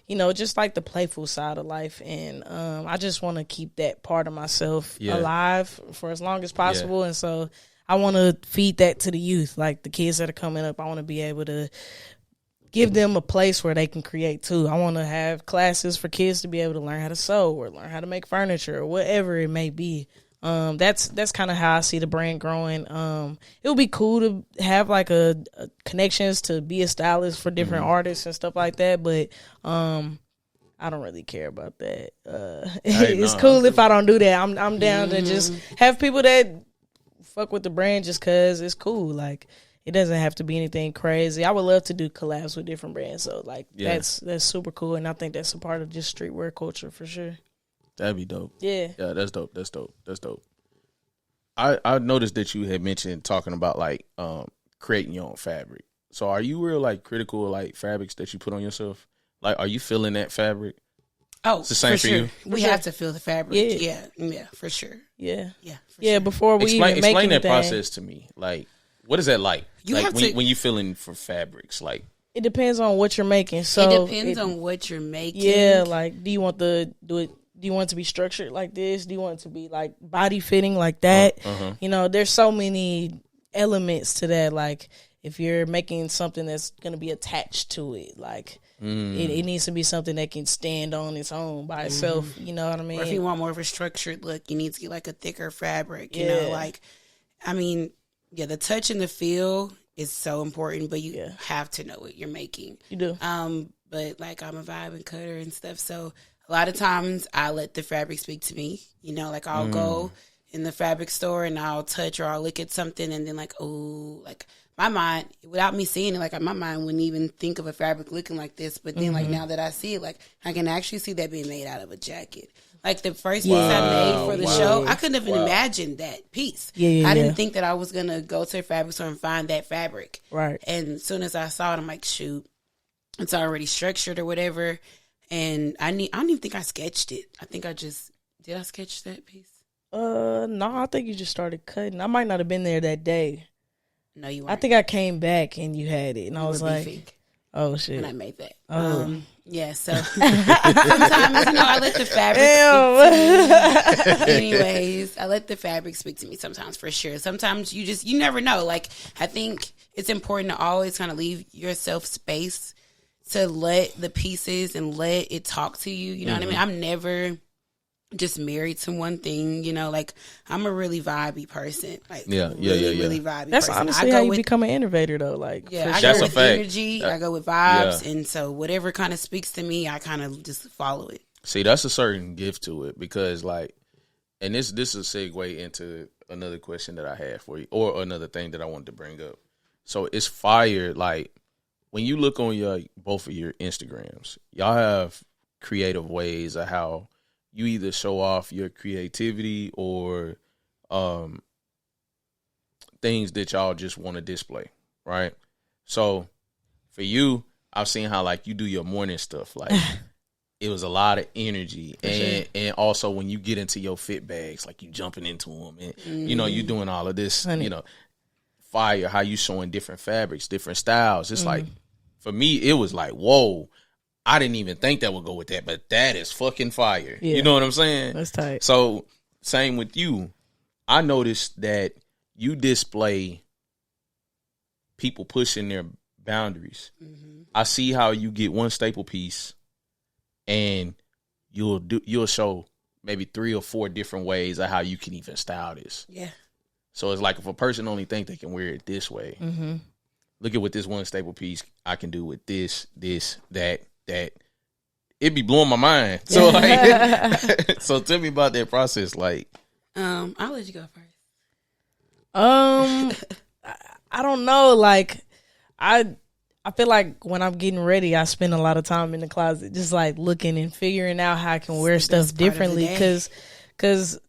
just like the playful side of life, and I just want to keep that part of myself alive for as long as possible. And so I want to feed that to the youth, like the kids that are coming up. I want to be able to give them a place where they can create too. I want to have classes for kids to be able to learn how to sew or learn how to make furniture or whatever it may be. That's kind of how I see the brand growing. It would be cool to have like a connections to be a stylist for different artists and stuff like that. But I don't really care about that. It's cool if I don't do that. I'm down to just have people that fuck with the brand just cause it's cool. Like, it doesn't have to be anything crazy. I would love to do collabs with different brands. So like that's super cool, and I think that's a part of just streetwear culture for sure. That'd be dope. Yeah, that's dope. I noticed that you had mentioned talking about like creating your own fabric. So are you real like critical of like fabrics that you put on yourself? Like, are you feeling that fabric? Oh, it's the same for sure. you. We have to feel the fabric. Yeah, for sure. Yeah. For sure. Before we even make explain that anything, process to me. Like, what is that like? You like have when you feeling for fabrics, like it depends on what you're making. So it depends on what you're making. Yeah, like do you want it to be structured like this? Do you want it to be like body fitting like that? There's so many elements to that. Like if you're making something that's gonna be attached to it, like it needs to be something that can stand on its own by itself. You know what I mean? Or if you want more of a structured look, you need to get like a thicker fabric. You know, like, I mean, the touch and the feel is so important, but you have to know what you're making. You do. But like I'm a vibe and cutter and stuff, so a lot of times I let the fabric speak to me. You know, like I'll go in the fabric store and I'll touch or I'll look at something and then like, oh, like my mind, without me seeing it, like my mind wouldn't even think of a fabric looking like this. But then like now that I see it, like I can actually see that being made out of a jacket. Like the first piece I made for the show, I couldn't even imagine that piece. I didn't think that I was going to go to a fabric store and find that fabric. Right. And as soon as I saw it, I'm like, shoot, it's already structured or whatever. And I don't even think I sketched it. I think did I sketch that piece? No, I think you just started cutting. I might not have been there that day. No, you weren't. I think I came back and you had it, and I was like, beefing. "Oh shit!" And I made that. Oh. Yeah. So sometimes, I let the fabric speak to me. Anyways, I let the fabric speak to me sometimes, for sure. Sometimes you never know. Like I think it's important to always kind of leave yourself space to let the pieces and let it talk to you. You know what I mean? I'm never just married to one thing, you know, like I'm a really vibey person. Like really vibey That's person. honestly how you become an innovator though. Like I That's go a with fact. energy, I go with vibes, and so whatever kind of speaks to me, I kind of just follow it. See, that's a certain gift to it because like, and this is a segue into another question that I have for you or another thing that I wanted to bring up. So it's fire. Like when you look on both of your Instagrams, y'all have creative ways of how you either show off your creativity or things that y'all just want to display, right? So for you, I've seen how like you do your morning stuff. Like it was a lot of energy, and also when you get into your fit bags, like you jumping into them, and you know you doing all of this, you know, fire. How you showing different fabrics, different styles. It's like for me, it was like whoa. I didn't even think that would go with that, but that is fucking fire. Yeah. You know what I'm saying? That's tight. So, same with you. I noticed that you display people pushing their boundaries. I see how you get one staple piece and you'll show maybe 3 or 4 different ways of how you can even style this. Yeah. So, it's like if a person only think they can wear it this way, look at what this one staple piece I can do with this, that it'd be blowing my mind. So like, so tell me about that process. Like, I'll let you go first. I don't know. Like, I feel like when I'm getting ready, I spend a lot of time in the closet, just like looking and figuring out how I can wear stuff differently. Cause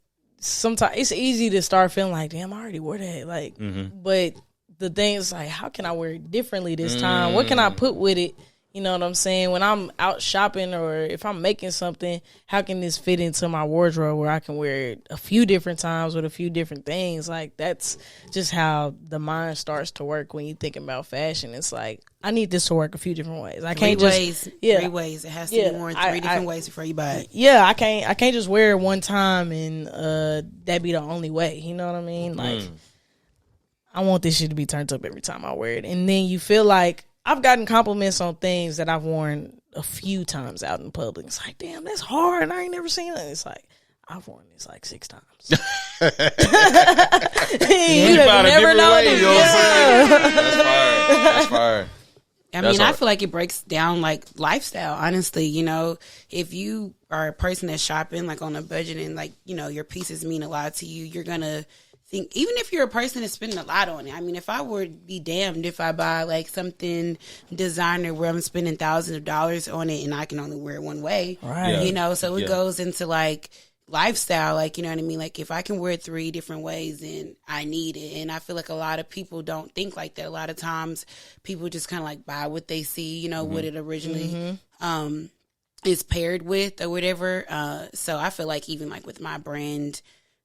sometimes it's easy to start feeling like, damn, I already wore that. Like, but the thing is like, how can I wear it differently this time? What can I put with it? You know what I'm saying? When I'm out shopping or if I'm making something, how can this fit into my wardrobe where I can wear it a few different times with a few different things? Like, that's just how the mind starts to work when you're thinking about fashion. It's like, I need this to work a few different ways. I can't 3 ways. It has to be more than 3 different ways before you buy it. Yeah, I can't just wear it one time and that be the only way. You know what I mean? Like, I want this shit to be turned up every time I wear it. And then you feel like, I've gotten compliments on things that I've worn a few times out in public. It's like, damn, that's hard. I ain't never seen it. It's like, I've worn this like 6 times. You have never known it. You know what I'm saying? That's fire. I mean, I feel like it breaks down like lifestyle, honestly. You know, if you are a person that's shopping like on a budget and like, you know, your pieces mean a lot to you, you're going to think, even if you're a person that's spending a lot on it. I mean, if I were be damned if I buy like something designer where I'm spending thousands of dollars on it and I can only wear it one way, right? You know, so it goes into like lifestyle, like, you know what I mean? Like if I can wear it 3 different ways, then I need it. And I feel like a lot of people don't think like that. A lot of times people just kind of like buy what they see, you know, what it originally is paired with or whatever. So I feel like even like with my brand,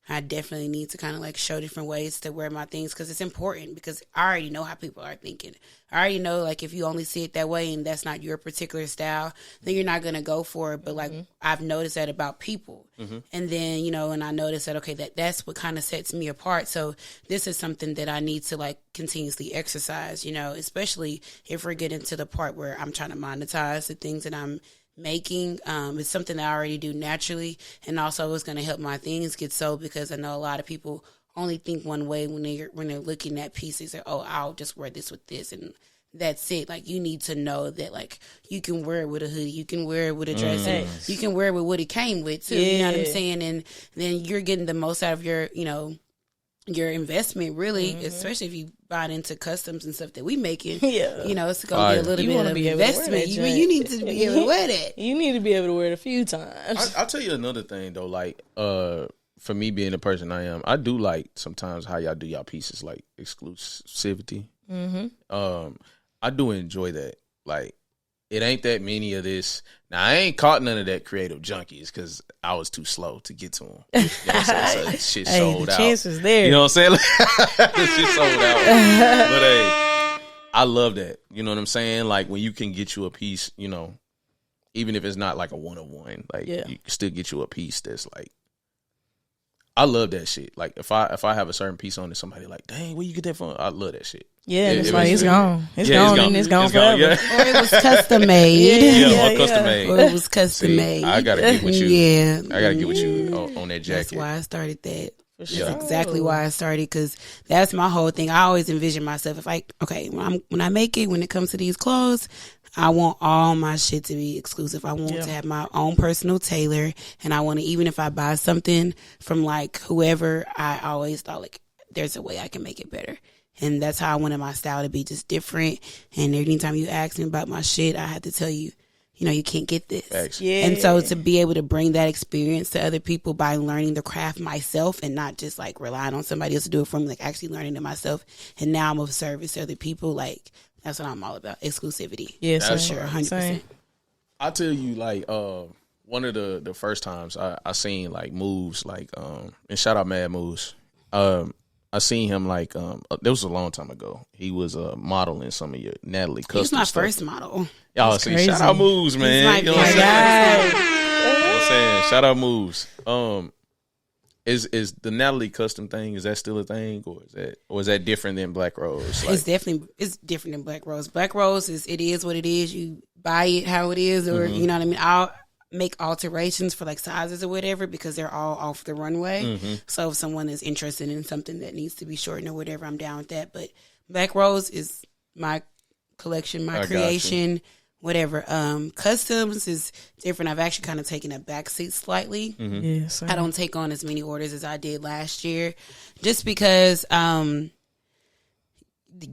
I definitely need to kind of like show different ways to wear my things because it's important because I already know how people are thinking. I already know like if you only see it that way and that's not your particular style, then you're not going to go for it. But like I've noticed that about people. And then, you know, and I noticed that, okay, that's what kind of sets me apart. So this is something that I need to like continuously exercise, you know, especially if we're getting to the part where I'm trying to monetize the things that I'm making. It's something that I already do naturally, and also it's going to help my things get sold because I know a lot of people only think one way when they're looking at pieces. Like, oh, I'll just wear this with this, and that's it. Like you need to know that like you can wear it with a hoodie, you can wear it with a dress, and you can wear it with what it came with too. You know what I'm saying? And then you're getting the most out of your, you know, your investment, really, especially if you buy into customs and stuff that we making. You know, it's going to be a little bit of investment. You need to be able to wear that. You need to be able to wear it a few times. I'll tell you another thing though, like for me being the person I am, I do like sometimes how y'all do y'all pieces, like exclusivity. I do enjoy that. Like it ain't that many of this. Now I ain't caught none of that creative junkies because I was too slow to get to them. You know what I'm saying? So shit sold the out. chance is there. You know what I'm saying? The shit sold out. But hey, I love that. You know what I'm saying? Like when you can get you a piece, you know, even if it's not like a 1-on-1, like you can still get you a piece that's like, I love that shit. Like if I have a certain piece on and somebody like, dang, where you get that from? I love that shit. Yeah, it's like it's gone. It's gone and it's gone forever. Or it was custom made. Or custom made. Or it was custom made. I gotta get with you. Yeah, I gotta get with you on that jacket. That's why I started that. That's exactly why I started, because that's my whole thing. I always envision myself if like, okay, when I make it, when it comes to these clothes, I want all my shit to be exclusive. I want to have my own personal tailor, and I want to, even if I buy something from like whoever, I always thought like there's a way I can make it better. And that's how I wanted my style to be, just different. And anytime you ask me about my shit, I have to tell you, you know, you can't get this. And so to be able to bring that experience to other people by learning the craft myself and not just like relying on somebody else to do it for me, like actually learning it myself. And now I'm of service to other people. Like that's what I'm all about. Exclusivity. Yeah, for sure. 100%. I'll tell you, like, one of the first times I seen like moves, like, and shout out Mad Moves. I seen him like that was a long time ago. He was modeling some of your Natalie custom He was my stuff. first model. Y'all see, shout out Moves, man. He's you know what I'm saying? You know what I'm saying? Shout out Moves. Is the Natalie custom thing, is that still a thing, or is that different than Black Rose? Like, it's different than Black Rose. Black Rose is what it is. You buy it how it is, or you know what I mean. I'll make alterations for like sizes or whatever because they're all off the runway. So if someone is interested in something that needs to be shortened or whatever, I'm down with that. But Black Rose is my collection, my creation, whatever. Customs is different. I've actually kind of taken a backseat slightly. I don't take on as many orders as I did last year just because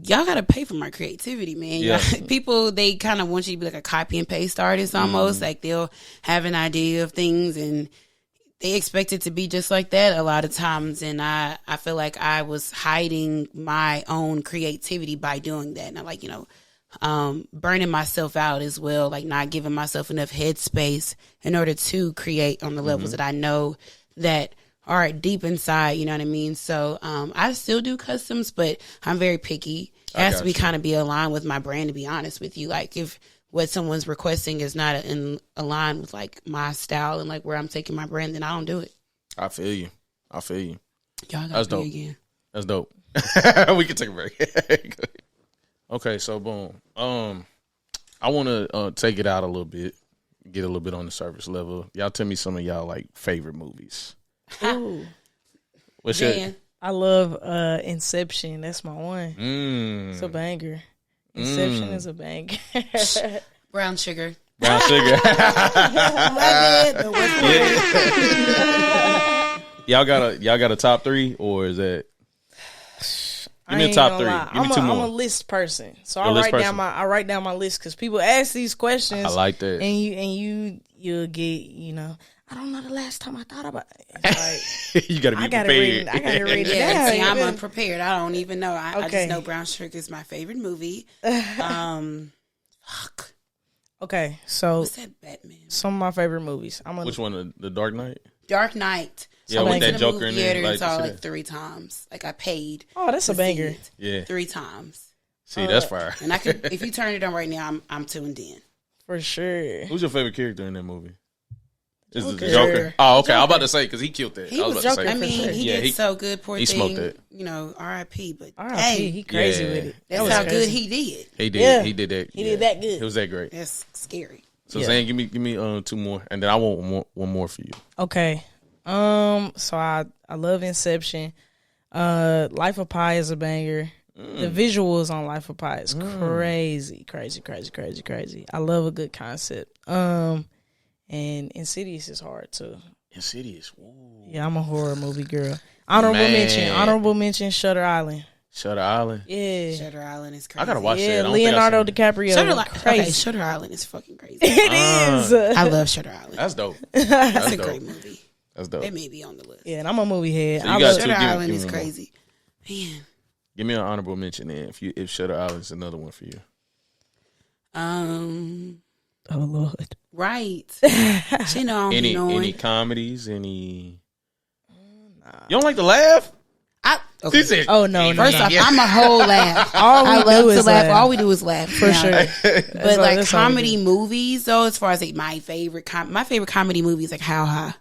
y'all gotta pay for my creativity, man. People, they kind of want you to be like a copy and paste artist almost. Like they'll have an idea of things and they expect it to be just like that a lot of times. And I feel like I was hiding my own creativity by doing that. And I like, you know, burning myself out as well, like not giving myself enough headspace in order to create on the levels that I know that are deep inside, you know what I mean? So I still do customs, but I'm very picky. It has to be kind of be aligned with my brand, to be honest with you. Like if what someone's requesting is not in aligned with like my style and like where I'm taking my brand, then I don't do it. I feel you. Y'all That's got dope. me again. That's dope. We can take a break. Okay, so boom. I want to take it out a little bit, get a little bit on the surface level. Y'all tell me some of y'all like favorite movies. Ooh. What's your? I love Inception. That's my one. It's a banger. Inception is a banger. Brown sugar. Brown sugar. Y'all got a top three, or is that? Give me a top three. Give me two more. I'm a list person, so I write down my list because people ask these questions. I like that, and you'll get, you know, I don't know the last time I thought about it. It's like, you got to be prepared. I got to read it Yeah, down. see, I'm unprepared. I don't even know. I just know Brown Sugar is my favorite movie. Fuck. Okay, so what's that Batman? Some of my favorite movies. Which one? The Dark Knight. Dark Knight. Yeah, I with went that to the Joker movie in there. theater and saw see like that? 3 times. Like I paid. Oh, that's a to see banger. it Yeah. 3 times. See, that's fire. And I could, if you turn it on right now, I'm tuned in. For sure. Who's your favorite character in that movie? Is it the Joker. Joker? Oh, okay. I was about to say because he killed that. He I was was about to Joker say. I mean, sure. he Yeah, did so good. Poor he thing. smoked it. You know, R.I.P. But R.I.P. He crazy Yeah. with it. that's was how crazy. good he did. He did. Yeah. He did that. He did that good. It was that great. That's scary. So, Yeah. Zane, give me 2 more, and then I want one more for you. Okay. So I love Inception. Life of Pi is a banger. The visuals on Life of Pi is crazy. I love a good concept. And Insidious is hard too. Insidious. Ooh. Yeah, I'm a horror movie girl. Honorable mention, Shutter Island. Shutter Island. Yeah. Shutter Island is crazy. I gotta watch that. I Yeah, don't think I Leonardo seen it. DiCaprio. Okay, Shutter Island is fucking crazy. It is. I love Shutter Island. That's dope. That's a dope. great movie. That's dope. That may be on the list. Yeah, and I'm a movie head. So you I got love two. Shutter give- Island give is me one. crazy. Man. Give me an honorable mention then. If Shutter Island's another one for you. Oh Lord. Right. She know I'm Any knowing. comedies? Any? You don't like to laugh? Okay. She said, Oh no. First off, I'm a whole laugh. All we I do love to is laugh. laugh. All we do is laugh. For now. sure. But like that's all we comedy do. movies, though, as far as like my favorite comedy movie is like How High.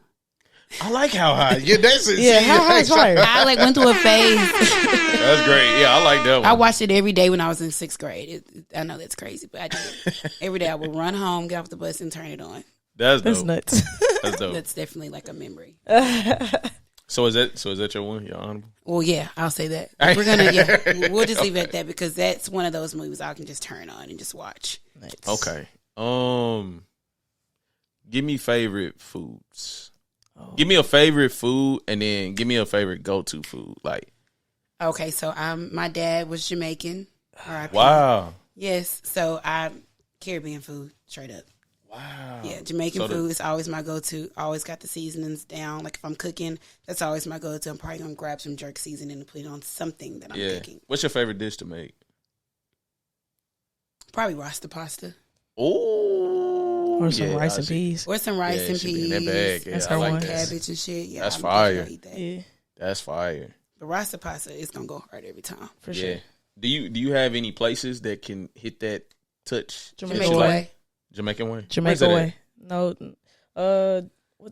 I like How High. Yeah, that's it. Yeah, See, How High is fire. I like went through a phase. That's great. Yeah, I like that one. I watched it every day when I was in 6th grade. I know that's crazy, but I did. Every day I would run home, get off the bus, and turn it on. That's That's dope. nuts. That's dope. That's definitely like a memory. So is that your one? Your honorable? Well, yeah, I'll say that. We're gonna, we'll just leave it at that because that's one of those movies I can just turn on and just watch. Nice. Okay. Give me favorite foods. Oh. Give me a favorite food, and then give me a favorite go-to food. Like, Okay, so my dad was Jamaican. R.I.P. wow, Yes, so Caribbean food, straight up. wow. Yeah, Jamaican So food is always my go-to. Always got the seasonings down. Like if I'm cooking, that's always my go-to. I'm probably gonna grab some jerk seasoning and put it on something that I'm Yeah. cooking. What's your favorite dish to make? Probably Rasta pasta Oh, Or some rice and peas. or some rice Yeah, and she be in peas. that bag. Yeah, That's I her like one. that. Cabbage and shit. Yeah, That's I'm fire. definitely eat that. Yeah, That's fire. But Rasta pasta is gonna go hard every time. for Yeah. sure. Do you have any places that can hit that touch? Jamaica that you Jamaica way. way. Jamaican way. Where's Jamaica that at? way. No,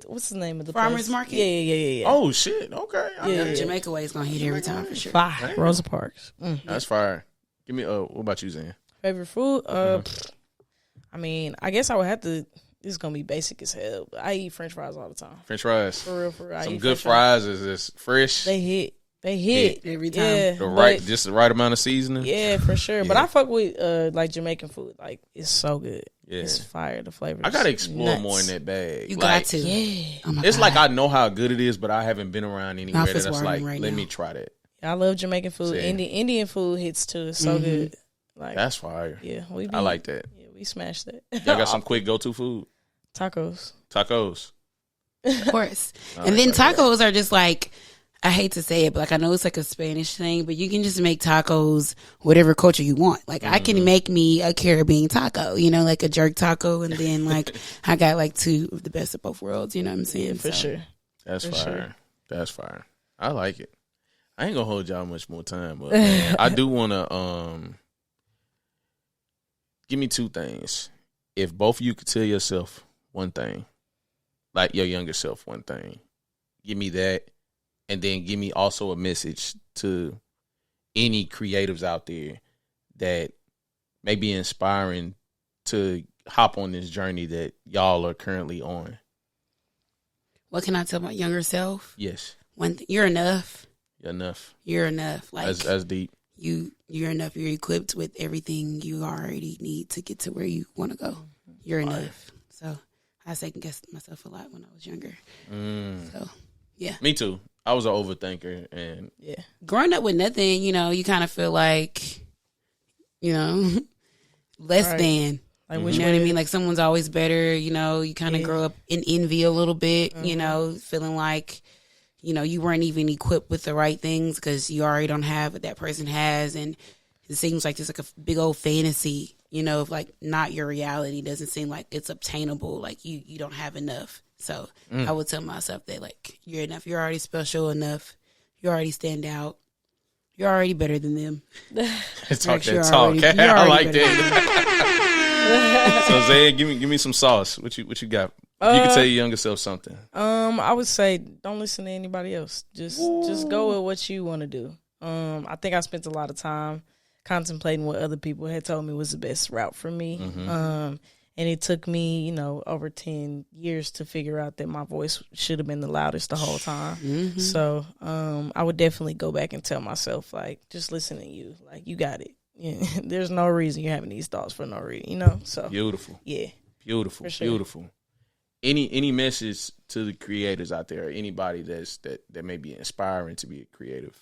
what's the name of the Farmers place? Market? Yeah. Oh shit. Okay. I Yeah. got you. Jamaica way is gonna hit every time for sure. Fire. Damn. Rosa Parks. That's fire. Give me. What about you, Zan? Favorite food? I mean, I guess I would have to. This is gonna be basic as hell. But I eat French fries all the time. French fries. For real. I Some eat good French fries is fresh. They hit Every time. Yeah, Just the right amount of seasoning. Yeah, for sure. But Yeah. I fuck with like Jamaican food. Like it's so good. Yeah. It's fire. The flavor. I gotta is explore nuts. more in that bag. You Like, got to. Yeah. Oh my It's God. like I know how good it is, but I haven't been around anywhere Mouth is that's like, watering right let now. me try that. I love Jamaican food. See. Indian food hits too. It's so good. Like That's fire. yeah, I like that. Yeah, we smashed that. Y'all got some quick go-to food? tacos. Tacos. Of course. All And right, then right, tacos are just like, I hate to say it, but like I know it's like a Spanish thing, but you can just make tacos whatever culture you want. Like I can make me a Caribbean taco, you know, like a jerk taco, and then like I got like two of the best of both worlds. You know what I'm saying? For sure. That's For fire. sure. That's fire. I like it. I ain't gonna hold y'all much more time, but man, I do wanna give me 2 things. If both of you could tell yourself one thing, like your younger self one thing, give me that, and then give me also a message to any creatives out there that may be inspiring to hop on this journey that y'all are currently on. What can I tell my younger self? Yes, You're enough. enough. You're enough. Like That's deep. you're enough. You're equipped with everything you already need to get to where you want to go. You're enough. So I second guessed myself a lot when I was younger. So yeah. Me too. I was an overthinker, and Yeah. Growing up with nothing, you know, you kind of feel like, you know, less Right. than. Like You which know way what I mean? Like someone's always better, you know, you kind of Yeah. grow up in envy a little bit, you know, feeling like, you know, you weren't even equipped with the right things because you already don't have what that person has. And it seems like it's like a big old fantasy, you know, of like not your reality. Doesn't seem like it's obtainable. Like you don't have enough. So I would tell myself that, like, you're enough. You're already special enough. You already stand out. You're already better than them. Talk that talk. I like that. So Zay, give me some sauce. What you got? If you could tell your younger self something. I would say don't listen to anybody else. Just go with what you want to do. I think I spent a lot of time contemplating what other people had told me was the best route for me. And it took me, over 10 years to figure out that my voice should have been the loudest the whole time. So I would definitely go back and tell myself, like, just listen to you. Like, you got it. Yeah. There's no reason you're having these thoughts for no reason, So beautiful. Yeah. Beautiful. Sure. Beautiful. Any message to the creators out there, or anybody that may be inspiring to be creative?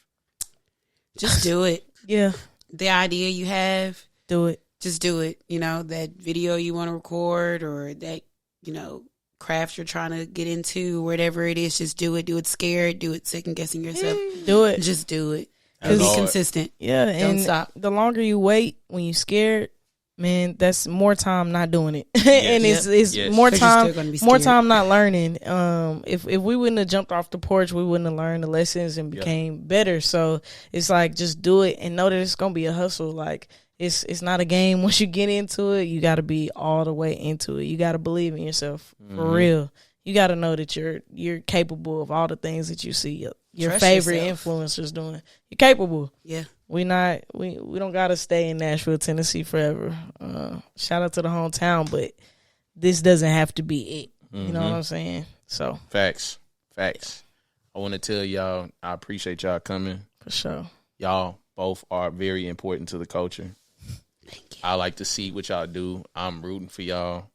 Just do it. Yeah. The idea you have, do it. Just do it. That video you want to record, or that, craft you're trying to get into, whatever it is, just do it. Do it scared. Do it second guessing yourself. Do it. Just do it. And be consistent. Yeah. Don't stop. The longer you wait when you're scared, man, that's more time not doing it. And it's more time not learning. If we wouldn't have jumped off the porch, we wouldn't have learned the lessons and became better. So it's like, just do it and know that it's gonna be a hustle. Like, it's not a game. Once you get into it, you got to be all the way into it. You got to believe in yourself for real. You got to know that you're capable of all the things that you see your favorite influencers doing. You're capable. Yeah. We don't got to stay in Nashville, Tennessee forever. Shout out to the hometown, but this doesn't have to be it. You know what I'm saying? So facts. I want to tell y'all, I appreciate y'all coming. For sure. Y'all both are very important to the culture. Thank you. I like to see what y'all do. I'm rooting for y'all.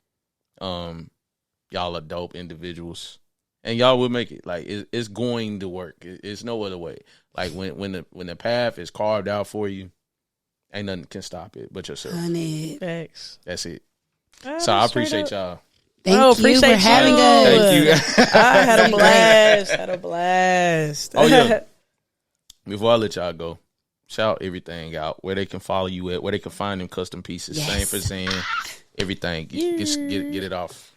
Y'all are dope individuals, and y'all will make it. Like, it's going to work. It's no other way. Like, when the path is carved out for you, ain't nothing can stop it but yourself. Facts. That's it. So I appreciate y'all. Thank you for having us. Thank you. I had a blast. Oh yeah. Before I let y'all go, shout everything out, where they can follow you at, where they can find them custom pieces. Same for Zen. Everything. Get it off.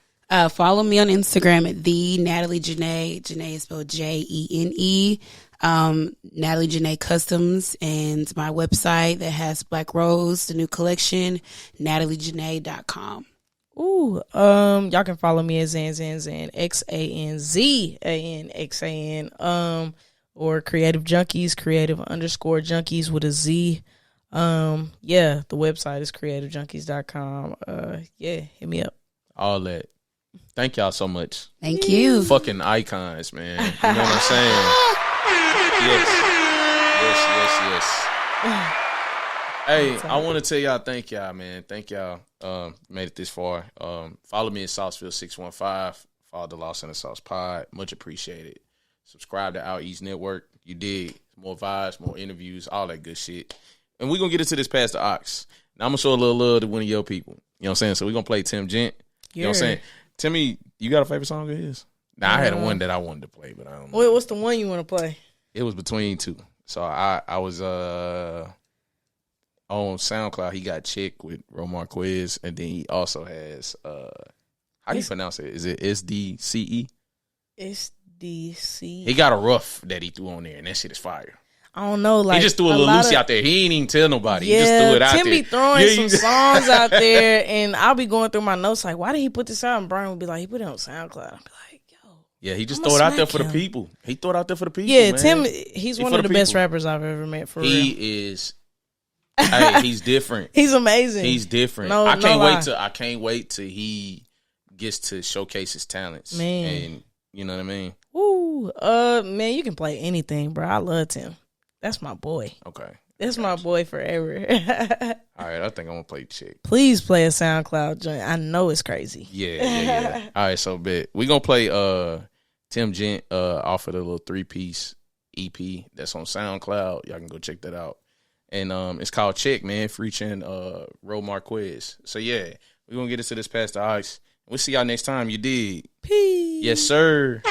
Follow me on Instagram at the Natalie Jene. Jene is spelled Jene. Natalie Jene Customs, and my website that has Black Rose, the new collection, nataliejene.com. Ooh, y'all can follow me at Zan XanZanXan, or Creative Junkies, creative_junkies with a Z. The website is creativejunkies.com. Hit me up. All that. Thank y'all so much. Thank you. Fucking icons, man. You know what I'm saying? Yes. Hey, I want to tell y'all, thank y'all, man. Thank y'all. Made it this far. Follow me at Sauceville615. Follow the Lost in the Sauce Pod. Much appreciated. Subscribe to Out East Network. You dig. More vibes, more interviews, all that good shit. And we're going to get into this past the Ox. Now, I'm going to show a little love to one of your people. You know what I'm saying? So we're going to play Tim Gent. You know what I'm saying? Tell me, you got a favorite song of his? Now, I had one that I wanted to play, but I don't know. What's the one you want to play? It was between two. So I was on SoundCloud. He got Chick with Reaux Marquez, and then he also has how do you pronounce it? Is it SDCE? SDC. He got a rough that he threw on there, and that shit is fire. I don't know. Like, he just threw a little Lucy out there. He ain't even tell nobody. Yeah, he just threw it out Tim there. Be throwing some songs out there, and I'll be going through my notes like, why did he put this out? And Brian would be like, he put it on SoundCloud. I'll be like, yo. Yeah, he just throw it out there for the people. He throw it out there for the people. Yeah, man. Tim, he's one of the best rappers I've ever met. For real, he is. Hey, he's different. He's amazing. He's different. I can't wait till he gets to showcase his talents. Man, and you know what I mean. Ooh, man, you can play anything, bro. I love Tim. That's my boy. Okay. That's my boy forever. All right, I think I'm going to play Chick. Please play a SoundCloud joint. I know it's crazy. Yeah. All right, so bet. We're going to play Tim Gent off of the little 3-piece EP that's on SoundCloud. Y'all can go check that out. And it's called Chick, man, featuring Reaux Marquez. So, yeah, we're going to get into this past the Ox. We'll see y'all next time. You dig? Peace. Yes, sir.